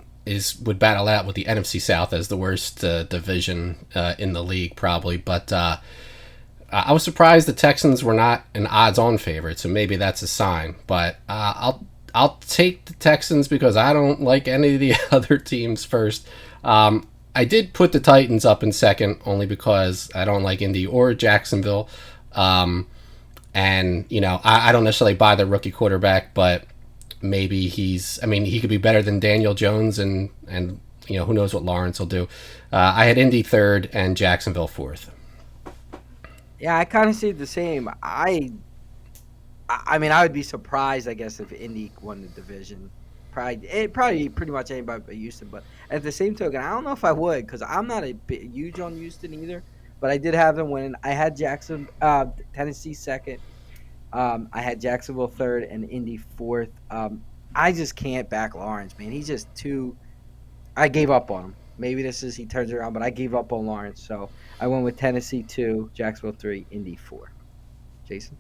would battle out with the NFC South as the worst division in the league, probably. But I was surprised the Texans were not an odds-on favorite, so maybe that's a sign. But I'll take the Texans because I don't like any of the other teams first. I did put the Titans up in second only because I don't like Indy or Jacksonville. And, I don't necessarily buy the rookie quarterback, but maybe he could be better than Daniel Jones and who knows what Lawrence will do. I had Indy third and Jacksonville fourth. Yeah, I kind of see it the same. I mean, I would be surprised, I guess, if Indy won the division. Probably pretty much anybody but Houston. But at the same token, I don't know if I would because I'm not huge on Houston either. But I did have them winning. I had Tennessee second. I had Jacksonville third and Indy fourth. I just can't back Lawrence, man. He's just too. I gave up on him. Maybe he turns around, but I gave up on Lawrence. So I went with Tennessee 2, Jacksonville 3, Indy 4. Jason?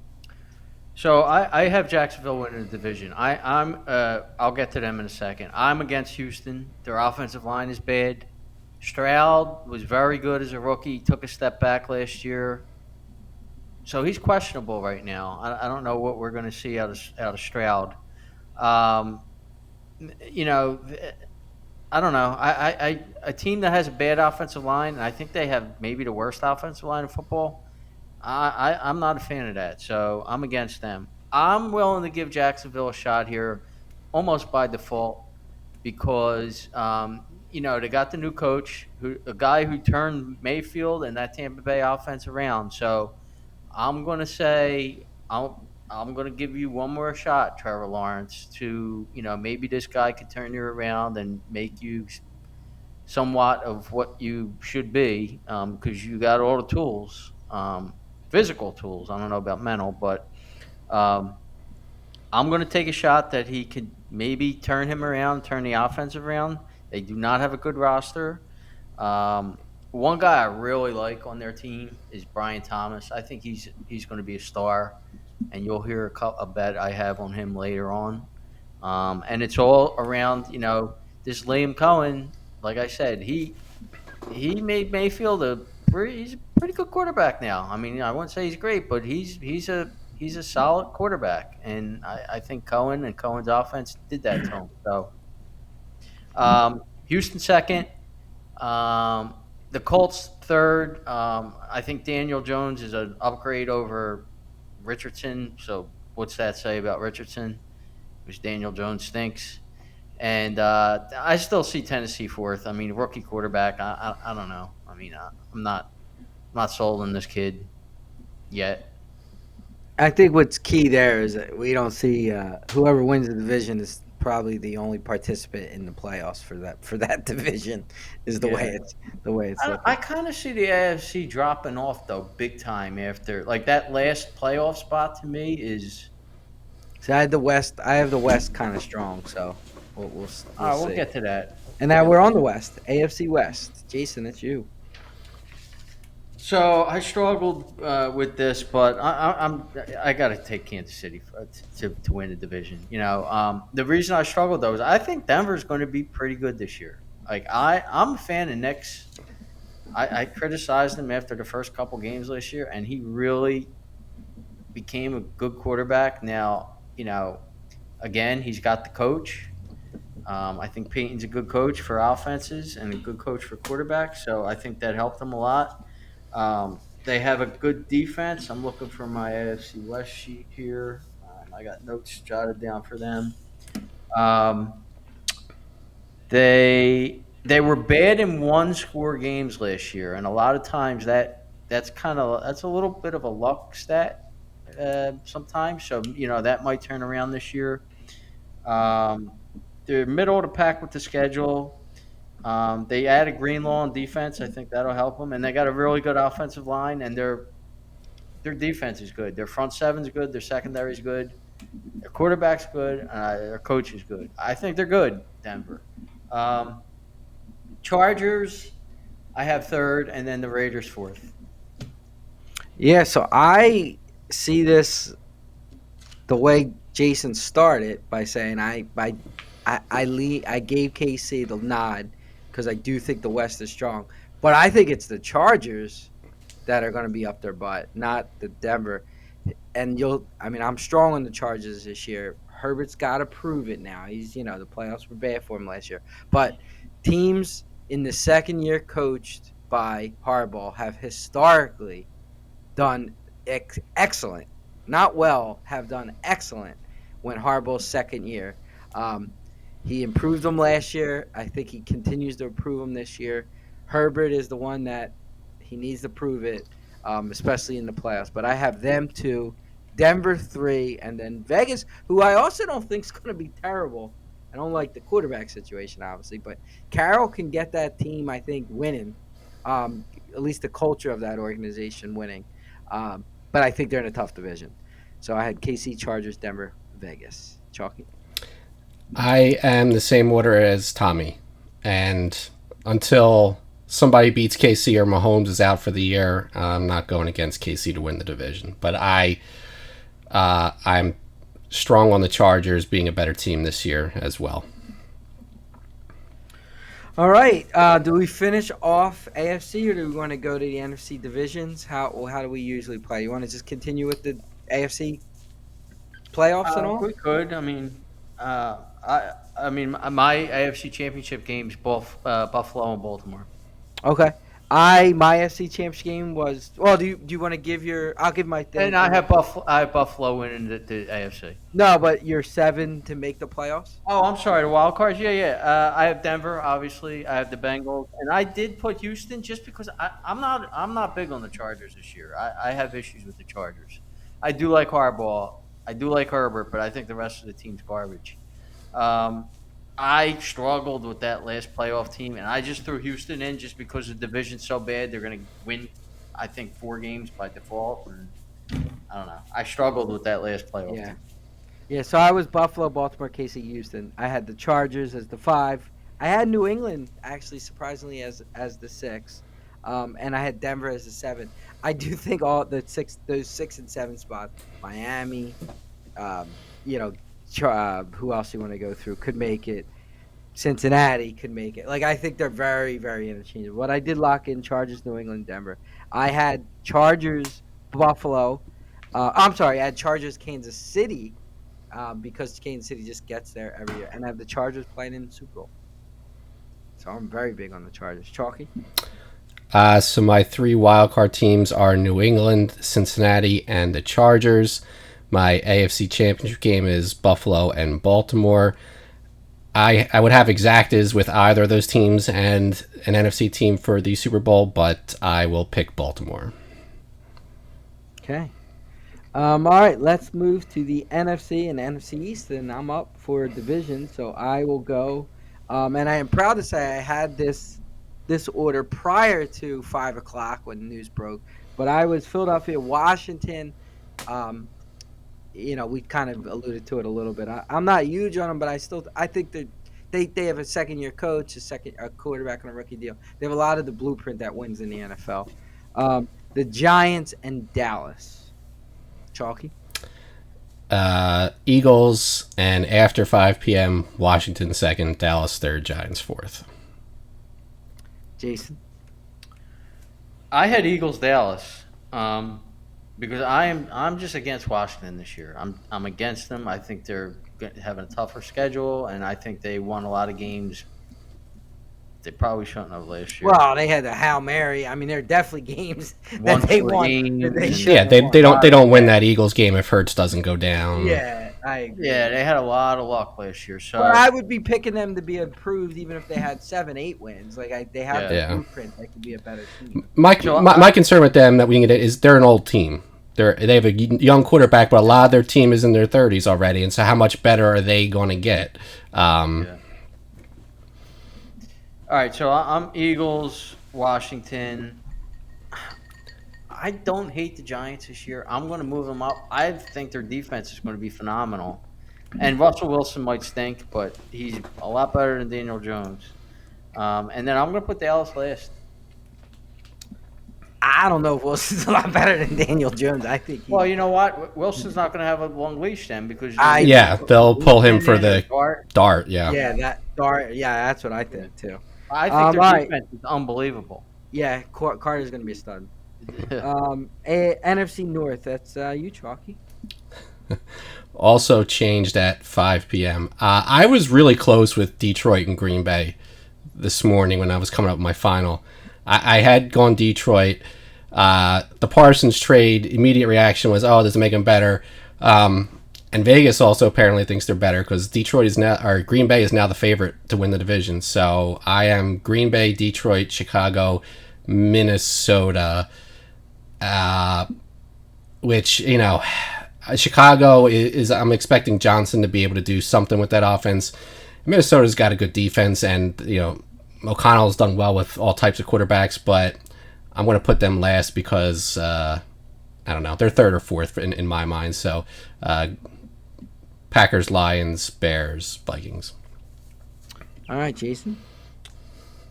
So I have Jacksonville winning the division. I'll get to them in a second. I'm against Houston. Their offensive line is bad. Stroud was very good as a rookie. He took a step back last year. So he's questionable right now. I don't know what we're going to see out of Stroud. Um, you know, I don't know. A team that has a bad offensive line, and I think they have maybe the worst offensive line in football. I'm not a fan of that, so I'm against them. I'm willing to give Jacksonville a shot here, almost by default, because they got the new coach, a guy who turned Mayfield and that Tampa Bay offense around. So I'm going to say I'm going to give you one more shot, Trevor Lawrence, to maybe this guy could turn you around and make you somewhat of what you should be, because you got all the tools, physical tools. I don't know about mental, but um, I'm going to take a shot that he could maybe turn him around, turn the offense around. They do not have a good roster. Um, One guy I really like on their team is Brian Thomas. I think he's going to be a star, and you'll hear a bet I have on him later on. And it's all around, this Liam Cohen. Like I said, he made Mayfield he's a pretty good quarterback now. I mean, I wouldn't say he's great, but he's a solid quarterback, and I think Cohen and Cohen's offense did that to him. So Houston second, the Colts third. I think Daniel Jones is an upgrade over Richardson. So what's that say about Richardson? Which Daniel Jones stinks. And I still see Tennessee fourth. I mean, rookie quarterback. I don't know. I mean, I'm not sold on this kid yet. I think what's key there is that we don't see whoever wins the division is probably the only participant in the playoffs for that division is Yeah. the way it's I looking. kind of see the AFC dropping off though, big time after like that last playoff spot to me is. So I have the West kind of strong, so we'll We'll see. get to that. And now we're on the West, AFC West. Jason, it's you. So I struggled with this, but I got to take Kansas City to win the division. The reason I struggled though is I think Denver's going to be pretty good this year. Like I'm a fan of Nick's. I criticized him after the first couple games last year, and he really became a good quarterback. Now, again, he's got the coach. I think Peyton's a good coach for offenses and a good coach for quarterbacks, so I think that helped them a lot. They have a good defense. I'm looking for my AFC West sheet here. I got notes jotted down for them. Um, they were bad in one score games last year, and a lot of times that's a little bit of a luck stat sometimes. So that might turn around this year. Um, they're middle of the pack with the schedule. They added Greenlaw on defense. I think that'll help them, and they got a really good offensive line, and their defense is good. Their front seven's good. Their secondary is good. Their quarterback's good. Their coach is good. I think they're good. Denver. Um, Chargers, I have third, and then the Raiders fourth. Yeah, so I see this the way Jason started by saying I gave KC the nod because I do think the West is strong, but I think it's the Chargers that are going to be up their butt, not the Denver. And I'm strong on the Chargers this year. Herbert's got to prove it now. The playoffs were bad for him last year, but teams in the second year coached by Harbaugh have historically done excellent, not well, have done excellent when Harbaugh's second year. Um, he improved them last year. I think he continues to improve them this year. Herbert is the one that he needs to prove it, especially in the playoffs. But I have them two, Denver three, and then Vegas, who I also don't think is going to be terrible. I don't like the quarterback situation, obviously, but Carroll can get that team, I think, winning. At least the culture of that organization winning. But I think they're in a tough division. So I had KC, Chargers, Denver, Vegas. Chalky. I am the same order as Tommy, and until somebody beats KC or Mahomes is out for the year, I'm not going against KC to win the division. But I'm strong on the Chargers being a better team this year as well. All right. Do we finish off AFC or do we want to go to the NFC divisions? How do we usually play? You want to just continue with the AFC playoffs and all? We could. My AFC Championship games, both Buffalo and Baltimore. Okay. My AFC Championship game was. Well, do you want to give your? I'll give my thing. And I have Buffalo winning the AFC. No, but you're 7 to make the playoffs. Oh, I'm sorry. The wild cards. Yeah. I have Denver, obviously. I have the Bengals, and I did put Houston just because I'm not big on the Chargers this year. I have issues with the Chargers. I do like Harbaugh. I do like Herbert, but I think the rest of the team's garbage. Um, I struggled with that last playoff team, and I just threw Houston in just because the division's so bad. They're going to win, I think, 4 games by default. And I don't know. I struggled with that last playoff Yeah. team. Yeah, so I was Buffalo, Baltimore, KC, Houston. I had the Chargers as the 5. I had New England actually surprisingly as the 6, and I had Denver as the 7. I do think all those 6 and 7 spots, Miami, um, you know, who else you want to go through could make it. Cincinnati could make it. Like I think they're very, very interchangeable. But I did lock in Chargers, New England, Denver. I had Chargers, Buffalo. I'm sorry, I had Chargers, Kansas City. Because Kansas City just gets there every year. And I have the Chargers playing in the Super Bowl. So I'm very big on the Chargers. Chalky? So my 3 wildcard teams are New England, Cincinnati, and the Chargers. My AFC Championship game is Buffalo and Baltimore. I would have exactas with either of those teams and an NFC team for the Super Bowl, but I will pick Baltimore. Okay. All right, let's move to the NFC and NFC East, and I'm up for division, so I will go. And I am proud to say I had this order prior to 5 o'clock when the news broke, but I was Philadelphia, Washington. We kind of alluded to it a little bit. I'm not huge on them, but I think they have a second-year coach, a quarterback on a rookie deal. They have a lot of the blueprint that wins in the NFL. The Giants and Dallas. Chalky? Eagles, and after 5 p.m., Washington 2nd, Dallas 3rd, Giants 4th. Jason? I had Eagles Dallas um, because I'm just against Washington this year. I'm against them. I think they're having a tougher schedule, and I think they won a lot of games they probably shouldn't have last year. Well, they had the Hail Mary. I mean, there are definitely games that Won they four won that games, they and Yeah, shouldn't have they won. don't they don't win yeah, that Eagles game if Hurts doesn't go down. Yeah, I yeah, agree. they had a lot of luck last year. But So I would be picking them to be improved even if they had 7, 8 wins. They have the yeah, Yeah. blueprint. They could be a better team. My, so my my concern with them that we can get is they're an old team. They have a young quarterback, but a lot of their team is in their 30s already, and so how much better are they going to get? Um, yeah. All right, so I'm Eagles, Washington. I don't hate the Giants this year. I'm going to move them up. I think their defense is going to be phenomenal. And Russell Wilson might stink, but he's a lot better than Daniel Jones. And then I'm going to put Dallas last. I don't know if Wilson's a lot better than Daniel Jones. I think Well, he. you know what? Wilson's not going to have a long leash then because they're I going to think yeah, put they'll pull him for Winston in or the Dart. dart. Yeah. yeah, that Dar. Yeah, that's what I Yeah. think too. I think their All right. defense is unbelievable. Yeah, Carter's gonna be a stud. NFC North. That's you, Chalky. Also changed at 5 p.m. I was really close with Detroit and Green Bay this morning when I was coming up with my final. I had gone Detroit. The Parsons trade, immediate reaction was, oh, does it make them better? And Vegas also apparently thinks they're better because Detroit is now, or Green Bay is now the favorite to win the division. So I am Green Bay, Detroit, Chicago, Minnesota, uh, which, Chicago is I'm expecting Johnson to be able to do something with that offense. Minnesota's got a good defense, and O'Connell's done well with all types of quarterbacks, but I'm going to put them last because I don't know, they're third or fourth in my mind. So Packers, Lions, Bears, Vikings. All right, Jason.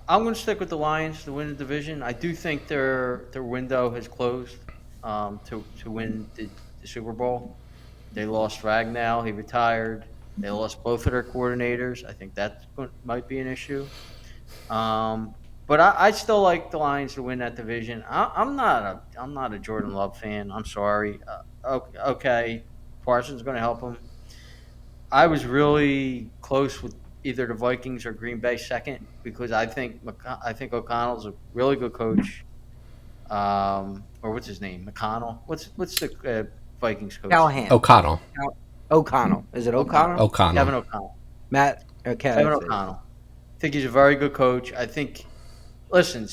I'm going to stick with the Lions to win the division. I do think their window has closed to win the Super Bowl. They lost Ragnow; he retired. They lost both of their coordinators. I think that might be an issue. But I still like the Lions to win that division. I'm not a Jordan Love fan. I'm sorry. Okay, Parsons going to help him. I was really close with either the Vikings or Green Bay second because I think O'Connell's a really good coach. Or what's his name? McConnell. What's the Vikings coach? Callahan. O'Connell. O'Connell. Is it O'Connell. O'Connell? O'Connell. Kevin O'Connell. Matt. Okay, Kevin that's it. O'Connell. I think he's a very good coach. I think. Listen,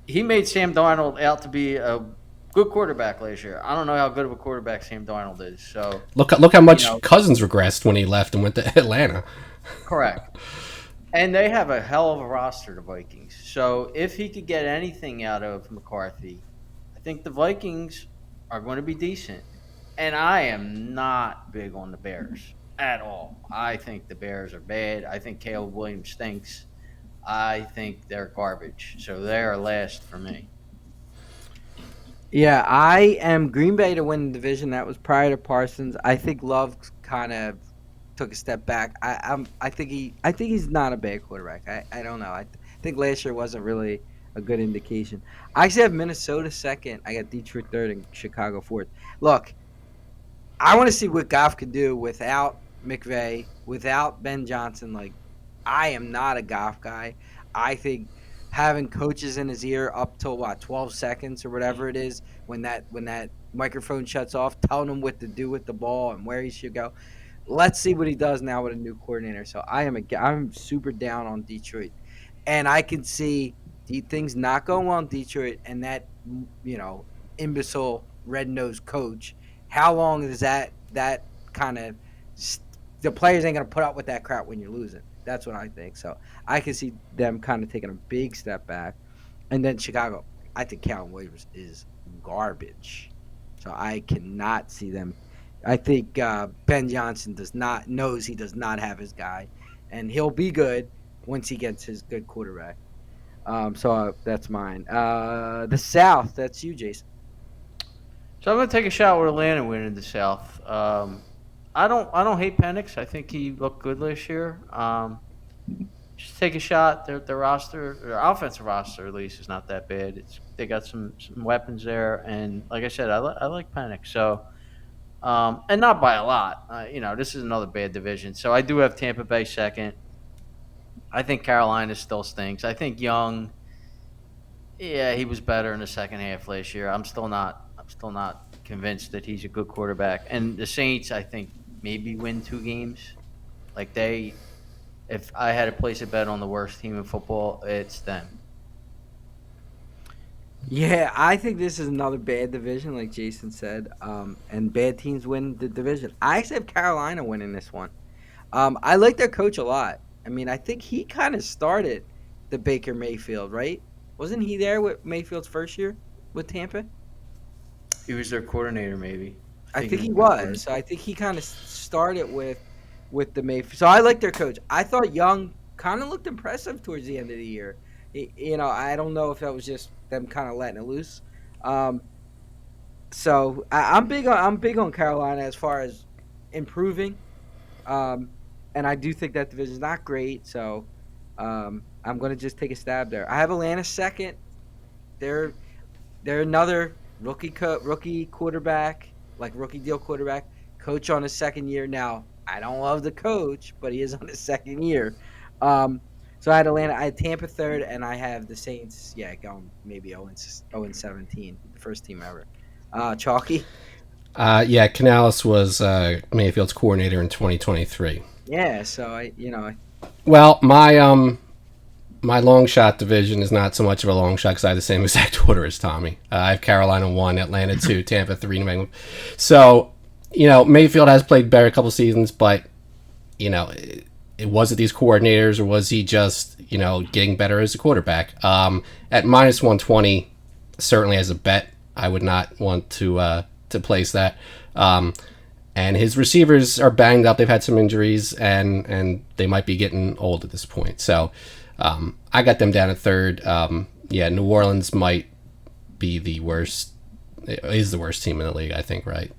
he made Sam Darnold out to be a good quarterback last year. I don't know how good of a quarterback Sam Darnold is. So Look how you much know, Cousins regressed when he left and went to Atlanta. correct. And they have a hell of a roster, the Vikings. So if he could get anything out of McCarthy, I think the Vikings are going to be decent. And I am not big on the Bears at all. I think the Bears are bad. I think Caleb Williams stinks. I think they're garbage. So they are last for me. Yeah, I am Green Bay to win the division. That was prior to Parsons. I think Love kind of took a step back. I think he's not a bad quarterback. I don't know. I think last year wasn't really a good indication. I actually have Minnesota second. I got Detroit third and Chicago fourth. Look, I want to see what Goff could do without McVay, without Ben Johnson. I am not a Goff guy. I think having coaches in his ear up till 12 seconds or whatever it is when that microphone shuts off, telling him what to do with the ball and where he should go. Let's see what he does now with a new coordinator. So I'm super down on Detroit, and I can see things not going well in Detroit, and that imbecile red nosed coach. How long is that kind of the players ain't gonna put up with that crap when you're losing? That's what I think. So I can see them kind of taking a big step back, and then Chicago. I think Calvin Williams is garbage, so I cannot see them. I think Ben Johnson knows he does not have his guy, and he'll be good once he gets his good quarterback. So that's mine. The South, that's you, Jason. So I'm going to take a shot with Atlanta winning the South. I don't hate Penix. I think he looked good last year. just take a shot. Their roster, their offensive roster at least, is not that bad. They got some weapons there, and like I said, I like Penix. So and not by a lot. This is another bad division. So I do have Tampa Bay second. I think Carolina still stinks. I think Young, yeah, he was better in the second half last year. I'm still not convinced that he's a good quarterback. And the Saints, I think, maybe win 2 games. Like if I had to place a bet on the worst team in football, it's them. Yeah, I think this is another bad division, like Jason said. And bad teams win the division. I actually have Carolina winning this one. I like their coach a lot. I mean, I think he kind of started the Baker Mayfield, right? Wasn't he there with Mayfield's first year with Tampa? He was their coordinator, maybe. I I think he think was he their was. coordinator. So I think he kind of started with the Mayfield. So I like their coach. I thought Young kind of looked impressive towards the end of the year. I don't know if that was just them kind of letting it loose. Um, so I'm big on Carolina as far as improving. Um, and I do think that division's not great. So I'm gonna just take a stab there. I have Atlanta second. They're they're another rookie quarterback, like rookie deal quarterback, coach on his second year. Now, I don't love the coach, but he is on his second year. Um, so I had Atlanta, I had Tampa third, and I have the Saints, yeah, going maybe 0-17, the first team ever. Chalky? Yeah, Canales was Mayfield's coordinator in 2023. Yeah, so Well, my long shot division is not so much of a long shot because I have the same exact order as Tommy. I have Carolina 1, Atlanta 2, Tampa 3, New England. So, Mayfield has played better a couple seasons, but, was it these coordinators or was he just, getting better as a quarterback? At minus 120, certainly as a bet, I would not want to place that. And his receivers are banged up. They've had some injuries, and they might be getting old at this point. So I got them down at third. Yeah, New Orleans might be the worst. Is the worst team in the league, I think, right?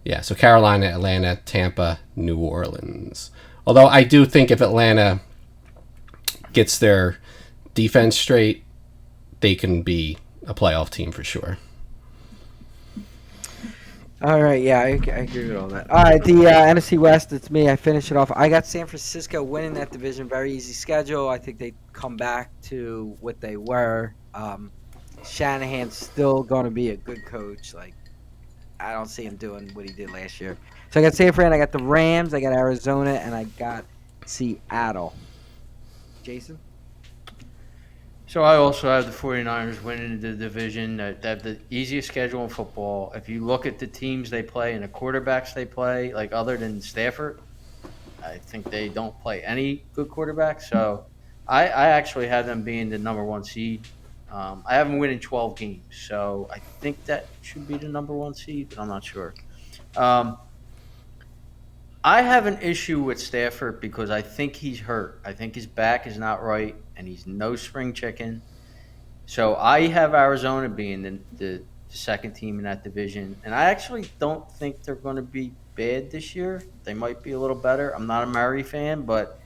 Yeah, so Carolina, Atlanta, Tampa, New Orleans. Although I do think if Atlanta gets their defense straight, they can be a playoff team for sure. All right, yeah, I agree with all that. All right, the NFC West, it's me. I finish it off. I got San Francisco winning that division. Very easy schedule. I think they come back to what they were. Shanahan's still going to be a good coach. Like, I don't see him doing what he did last year. So I got San Fran, I got the Rams, I got Arizona, and I got Seattle. Jason? So I also have the 49ers winning the division. They have the easiest schedule in football. If you look at the teams they play and the quarterbacks they play, like other than Stafford, I think they don't play any good quarterbacks. So I actually have them being the number 1 seed. I have them winning 12 games. So I think that should be the number 1 seed, but I'm not sure. Um, I have an issue with Stafford because I think he's hurt. I think his back is not right, and he's no spring chicken. So I have Arizona being the second team in that division, and I actually don't think they're going to be bad this year. They might be a little better. I'm not a Murray fan, but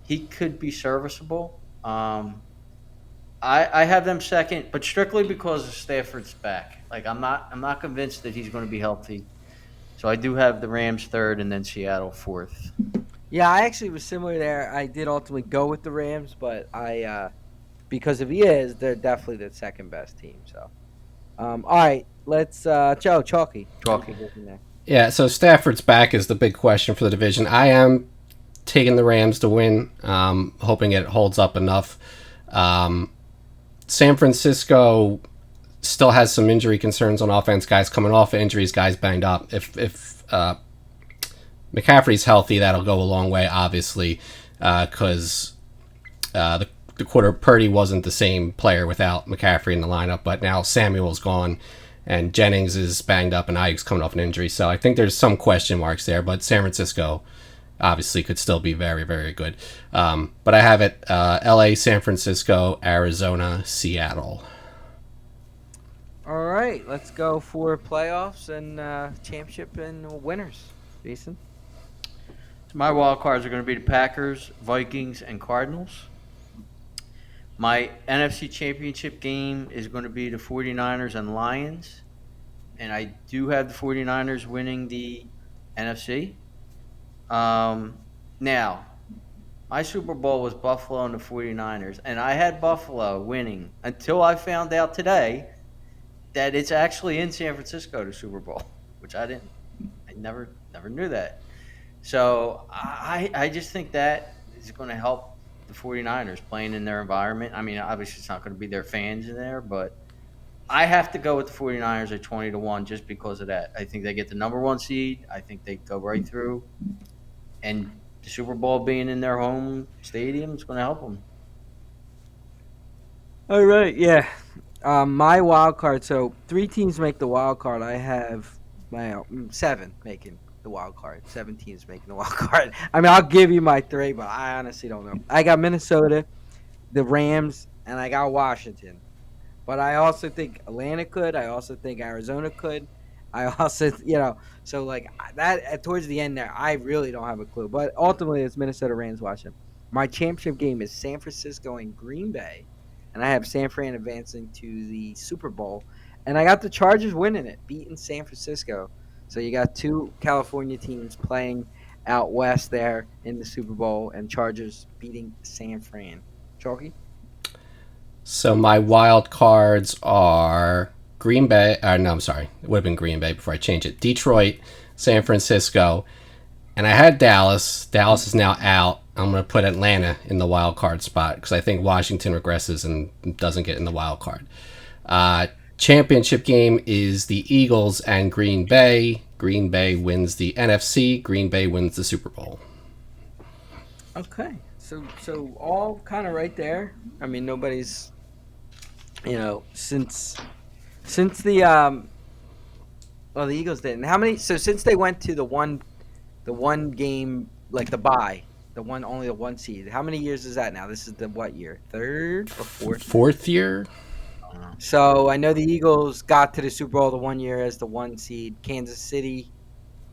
he could be serviceable. I have them second, but strictly because of Stafford's back. Like I'm not convinced that he's going to be healthy. So I do have the Rams third, and then Seattle fourth. Yeah, I actually was similar there. I did ultimately go with the Rams, but because if he is, they're definitely the second best team. So, all right, let's Joe Chalky. You Chalky. can go from there. Yeah, so Stafford's back is the big question for the division. I am taking the Rams to win, hoping it holds up enough. San Francisco still has some injury concerns on offense. Guys coming off of injuries, guys banged up. If McCaffrey's healthy, that'll go a long way, obviously, because the quarter Purdy wasn't the same player without McCaffrey in the lineup, but now Samuel's gone and Jennings is banged up and Ike's coming off an injury. So I think there's some question marks there, but San Francisco obviously could still be very, very good. But I have it LA, San Francisco, Arizona, Seattle. All right, let's go for playoffs and championship and winners. Jason. My wild cards are going to be the Packers, Vikings, and Cardinals. My NFC Championship game is going to be the 49ers and Lions. And I do have the 49ers winning the NFC. Now, my Super Bowl was Buffalo and the 49ers, and I had Buffalo winning until I found out today that it's actually in San Francisco, the Super Bowl, which I never knew that. So I just think that is going to help the 49ers playing in their environment. I mean, obviously, it's not going to be their fans in there, but I have to go with the 49ers at 20-1 just because of that. I think they get the number one seed. I think they go right through, and the Super Bowl being in their home stadium is going to help them. All right, yeah. My wild card. So three teams make the wild card. I have seven making the wild card. 7 teams making the wild card. I mean, I'll give you my three, but I honestly don't know. I got Minnesota, the Rams, and I got Washington. But I also think Atlanta could. I also think Arizona could. I also, so like that towards the end there, I really don't have a clue. But ultimately, it's Minnesota, Rams, Washington. My championship game is San Francisco and Green Bay, and I have San Fran advancing to the Super Bowl, and I got the Chargers winning it, beating San Francisco. So you got two California teams playing out west there in the Super Bowl, and Chargers beating San Fran. Chalky? So my wild cards are Green Bay. No, I'm sorry. It would have been Green Bay before I changed it. Detroit, San Francisco, and I had Dallas. Dallas is now out. I'm going to put Atlanta in the wild card spot because I think Washington regresses and doesn't get in the wild card. Uh, Championship game is the Eagles and Green Bay. Green Bay wins the NFC. Green Bay wins the Super Bowl. Okay, so all kind of right there. I mean, nobody's since the Eagles didn't. How many? So since they went to the one game like the bye, the one only the one seed. How many years is that now? This is the what year? Third or fourth? Fourth year? So I know the Eagles got to the Super Bowl the one year as the one seed. Kansas City,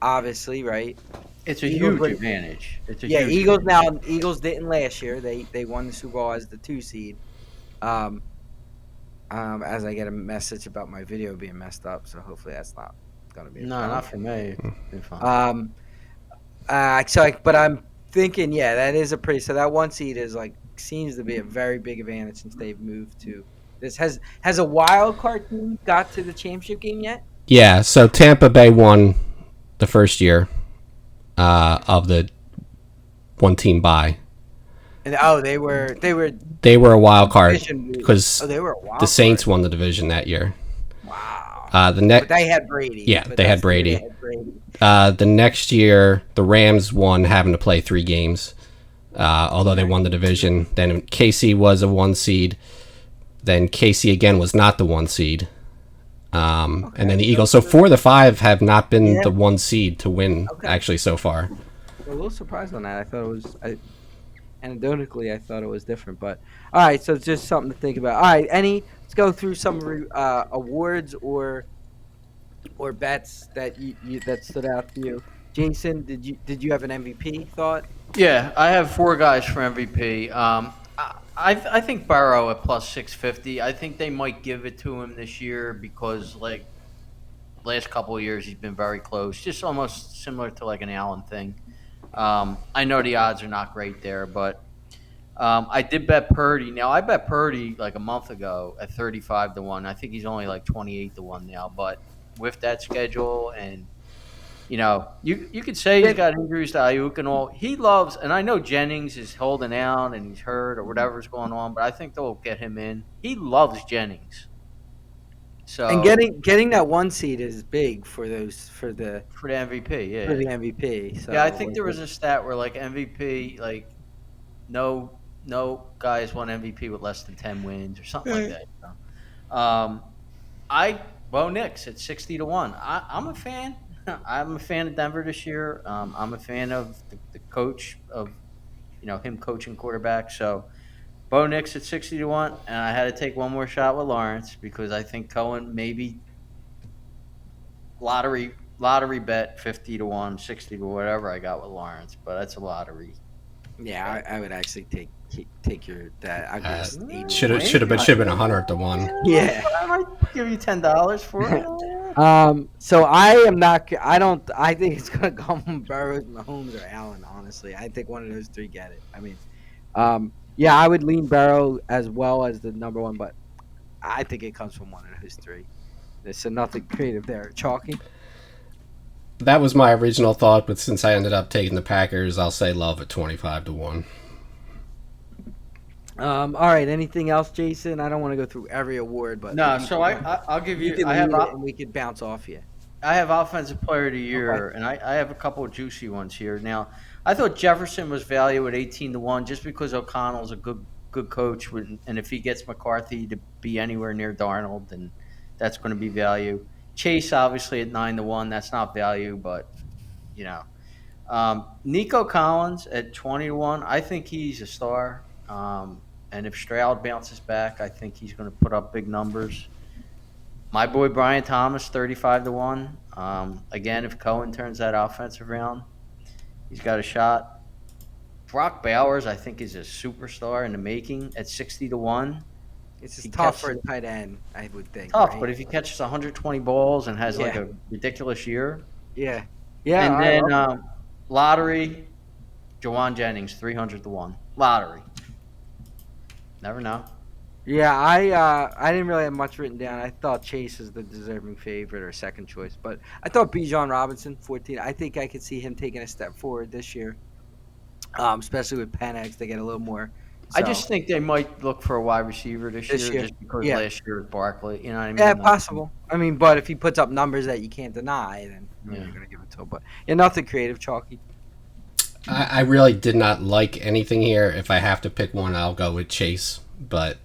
obviously, right? It's a Eagles huge were- advantage. It's a Yeah, huge Eagles advantage. now. Eagles didn't last year. They won the Super Bowl as the 2 seed. Um, as I get a message about my video being messed up, so hopefully that's not gonna be a No, problem. not for me. It's fine. But I'm thinking, yeah, that is a pretty. So that one seed is like seems to be a very big advantage since they've moved to this. Has a wild card team got to the championship game yet? Yeah, so Tampa Bay won the first year of the one team bye. And they were They were a wild card division. because Oh, they were a wild the Saints card. won the division that year. Wow. The But next, they had Brady. yeah, But they had that's the year Brady. They had Brady. The next year, the Rams won, having to play 3 games. Although they won the division, then KC was a 1 seed. Then KC again was not the 1 seed. And then the Eagles. So 4 of the 5 have not been Yeah. the 1 seed to win Okay. actually so far. A little surprised on that. I thought it was. Anecdotally, I thought it was different, but all right. So it's just something to think about. All right, let's go through some awards or bets that that stood out to you. Jason, did you have an MVP thought? Yeah, I have four guys for MVP. I think Burrow at plus 650. I think they might give it to him this year because like last couple of years he's been very close, just almost similar to like an Allen thing. I know the odds are not great there, but I did bet Purdy. Now I bet Purdy like a month ago at 35-1. I think he's only like 28-1 now, but with that schedule and you could say he's Did, got injuries to Ayuk and all. He loves, and I know Jennings is holding out and he's hurt or whatever's going on, but I think they'll get him in. He loves Jennings. and So getting that one seed is big for those for the MVP, for yeah. the MVP. So Yeah, I think there was a stat where like MVP, like no guys won MVP with less than 10 wins or something like that. Um, I Bo Nix at 60-1. I'm a fan. I'm a fan of Denver this year. I'm a fan of the coach of him coaching quarterback. So Bo Nix at 60-1, and I had to take one more shot with Lawrence because I think Cohen maybe lottery bet 50 to 1, 60 to whatever I got with Lawrence, but that's a lottery. Yeah, I would actually take your that. I'd Uh, guess 80 to should have one. should have been Maybe. should have been 100 to 1. Yeah. I might give you $10 for it. So I am not. I don't. I think it's gonna come from Burrows, Mahomes, or Allen. Honestly, I think one of those three get it. I mean, yeah, I would lean Burrow as well as the number one, but I think it comes from one of those three. There's nothing creative there. Chalky. That was my original thought, but since I ended up taking the Packers, I'll say Love at 25 to 1. All right. Anything else, Jason? I don't want to go through every award, but No, if you so can- I'll give you you. can I have lead it and we could bounce off you. offensive player of the year, and I have a couple of juicy ones here. Now, I thought Jefferson was value at 18 to 1 just because O'Connell's a good coach, and if he gets McCarthy to be anywhere near Darnold, then that's going to be value. Chase obviously at 9 to 1, that's not value, but you know. Nico Collins at 20 to 1, I think he's a star. And if Stroud bounces back, I think he's going to put up big numbers. My boy Brian Thomas, 35 to 1. Again, if Cohen turns that offensive around, he's got a shot. Brock Bowers, I think, is a superstar in the making at 60 to 1. It's He just tough catches for a tight end, I would think. tough, right? but if he catches 120 balls and has like Yeah. a ridiculous year, Yeah. Yeah. and I then love it. lottery, Jawan Jennings, 300 to 1. Lottery, never know. Yeah, I didn't really have much written down. I thought Chase is the deserving favorite or second choice, but I thought Bijan Robinson, 14. I think I could see him taking a step forward this year, especially with Penix. They get a little more. I So, just think they might look for a wide receiver this year, just because yeah. last year with Barkley. You know what I mean? yeah, Like, possible. I mean, but if he puts up numbers that you can't deny, then Yeah. you're gonna give it to him. But yeah, nothing creative, Chalky. I really did not like anything here. If I have to pick one, I'll go with Chase, but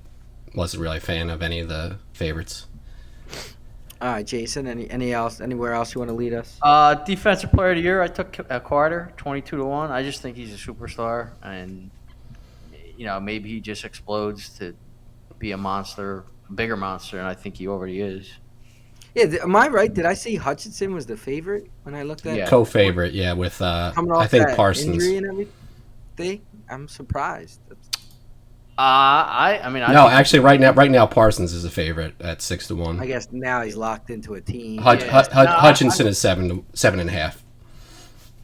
wasn't really a fan of any of the favorites. All right, Jason. Anywhere else you want to lead us? Defensive player of the year, I took Carter, 22 to 1. I just think he's a superstar, and maybe he just explodes to be a monster, a bigger monster, and I think he already is. Yeah, am I right? Did I see Hutchinson was the favorite when I looked at Yeah. Co-favorite, yeah, with coming off I think that Parsons. injury and everything? I'm surprised. I No, think actually, right now Parsons is a favorite at 6 to 1. I guess now he's locked into a team. Hutchinson is 7.5.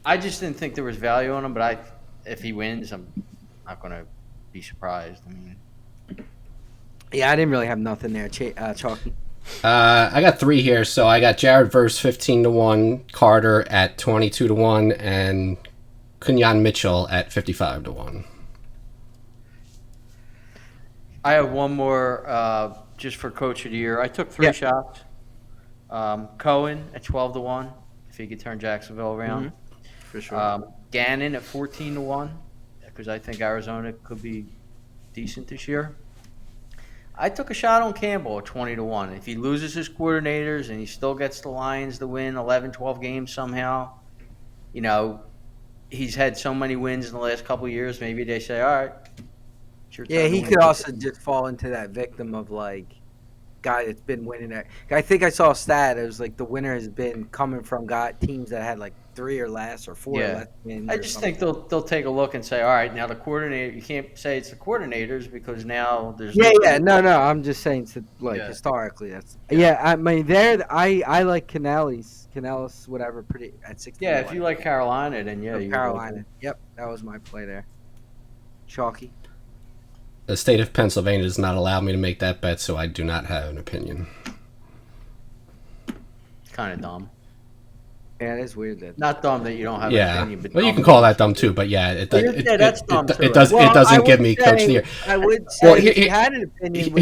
I just didn't think there was value on him, but if he wins, I'm not going to be surprised. I mean, Yeah, I didn't really have nothing there, Chalky. I got 3 here, so I got Jared Verse 15 to 1, Carter at 22 to 1, and Kunyan Mitchell at 55 to 1. I have one more just for coach of the year. I took 3 shots. Cohen at 12 to 1, if he could turn Jacksonville around. For sure. Gannon at 14 to 1, because I think Arizona could be decent this year. I took a shot on Campbell at 20 to 1. If he loses his coordinators and he still gets the Lions to win 11, 12 games somehow, he's had so many wins in the last couple of years. Maybe they say, all right. It's your Yeah, turn to he win." could also just fall into that victim of like guy that's been winning it. I think I saw a stat. It was like the winner has been coming from teams that had like 3 or less or 4 or Yeah. less wins. I or just something. think they'll take a look and say, all right, now the coordinator. You can't say it's the coordinators because now there's Yeah. No. I'm just saying, Yeah. historically, that's I mean, I like Canales, whatever, pretty at 60. Yeah, if you like Carolina, then yeah, you would Carolina. like Yep, that was my play there. Chalky. The state of Pennsylvania does not allow me to make that bet, so I do not have an opinion. it. Kind of dumb. Yeah, it is weird that. Not dumb that you don't have an Yeah, opinion, but well, you dumb can call that dumb too, but yeah, that's dumb too. it doesn't I give would me say- coach of the year. I would say Well, if you had an opinion.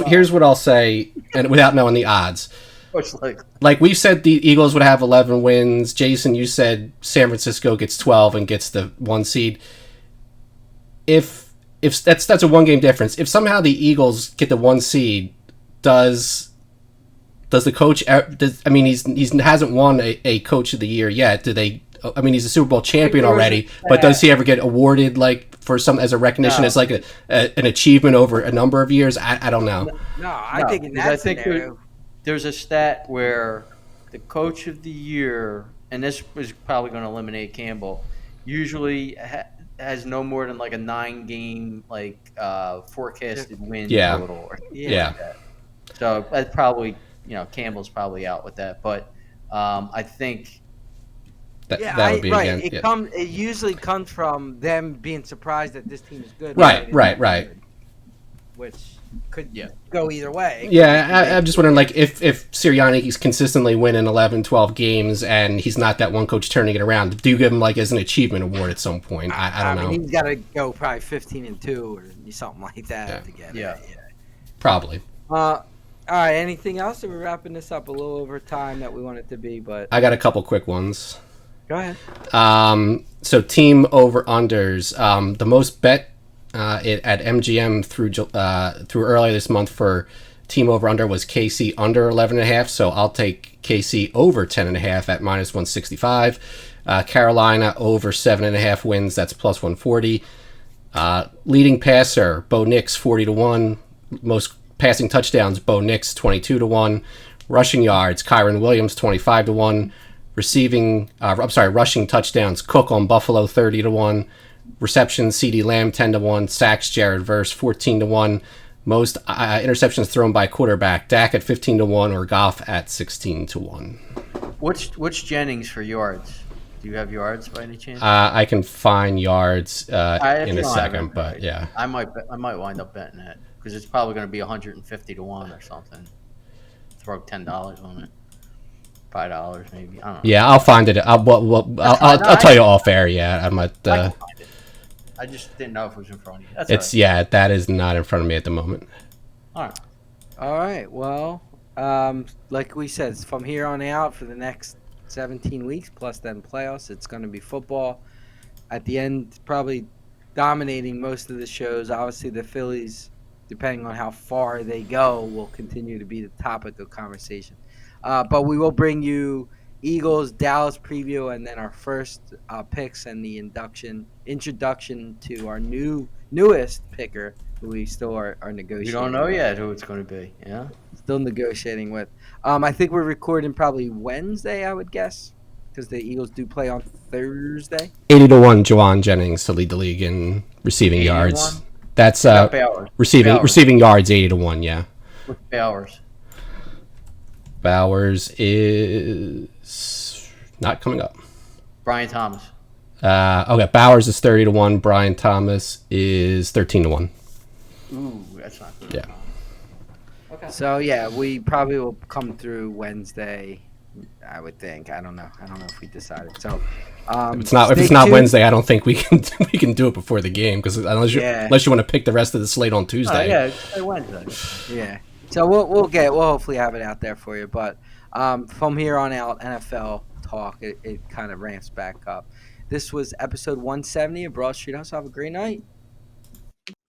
Here's what I'll say, and without knowing the odds. It's Like we said, the Eagles would have 11 wins. Jason, you said San Francisco gets 12 and gets the 1 seed. If that's a 1 game difference. If somehow the Eagles get the 1 seed, does the coach? He hasn't won a coach of the year yet. Do they? I mean, he's a Super Bowl champion already, but does he ever get awarded like for some as a recognition No. as like an achievement over a number of years? I don't know. No, I think in because that scenario. there's a stat where the coach of the year, and this was probably going to eliminate Campbell, usually has no more than like a 9 game forecasted win Yeah. total or something Yeah. like Yeah. that. So that's probably Campbell's probably out with that, but I think Yeah, That would be right. again. Yeah. It usually comes from them being surprised that this team is good and Right. winning Right. Right. 500, which could yeah. go either way. It could just be Yeah, they I'm just wondering, like, if Sirianni he's consistently winning 11, 12 games, and he's not that one coach turning it around, do you give him like as an achievement award at some point? I don't mean, know. he's got to go probably 15-2 or something like that Yeah. to get Yeah. it. Yeah. Probably. All right. Anything else? We're wrapping this up a little over time that we want it to be, but I got a couple quick ones. go ahead. So team over unders. The most bet at MGM through earlier this month for team over under was KC under 11.5. So I'll take KC over 10.5 at -165. Carolina over 7.5 wins. That's +140. Leading passer Bo Nix 40-1. Most passing touchdowns Bo Nix 22-1. Rushing yards Kyron Williams 25-1. Rushing touchdowns Cook on Buffalo 30-1. Receptions CeeDee Lamb 10-1. Sacks Jared Verse 14-1. Most interceptions thrown by quarterback Dak at 15-1 or Goff at 16-1. What's Jennings for yards? Do you have yards by any chance? I can find yards in a don't have second, it, but right. yeah. I might wind up betting that because it's probably going to be 150-1 or something. Throw $10 on it, $5 maybe. I don't know. Yeah, I'll find it. I'll tell you off air. Yeah, I might. I can find it. I just didn't know if it was in front of you. That's It's all right. yeah, that is not in front of me at the moment. All right. All right. Well, like we said, from here on out for the next 17 weeks plus then playoffs, it's going to be football. At the end, probably dominating most of the shows. Obviously, the Phillies, depending on how far they go, will continue to be the topic of conversation. But we will bring you Eagles, Dallas preview, and then our first picks and the introduction to our newest picker, who we still are negotiating. You don't know with. yet who it's going to be. Yeah. Still negotiating with. I think we're recording probably Wednesday, I would guess, because the Eagles do play on Thursday. 80-1, Jawan Jennings to lead the league in receiving 80-1? yards. That's Bowers. receiving yards 80-1. Yeah. What's Bowers? Bowers is not coming up. Brian Thomas. Okay, Bowers is 30-1. Brian Thomas is 13-1. Ooh, that's not good. Yeah. Okay. So yeah, we probably will come through Wednesday. I would think. I don't know. if we decided. So If it's not tuned. Wednesday, I don't think we can do it before the game because unless you want to pick the rest of the slate on Tuesday. Yeah, it's Wednesday. Yeah. So we'll hopefully have it out there for you. But from here on out, NFL talk it kind of ramps back up. This was episode 170 of Broad Street House. Have a great night.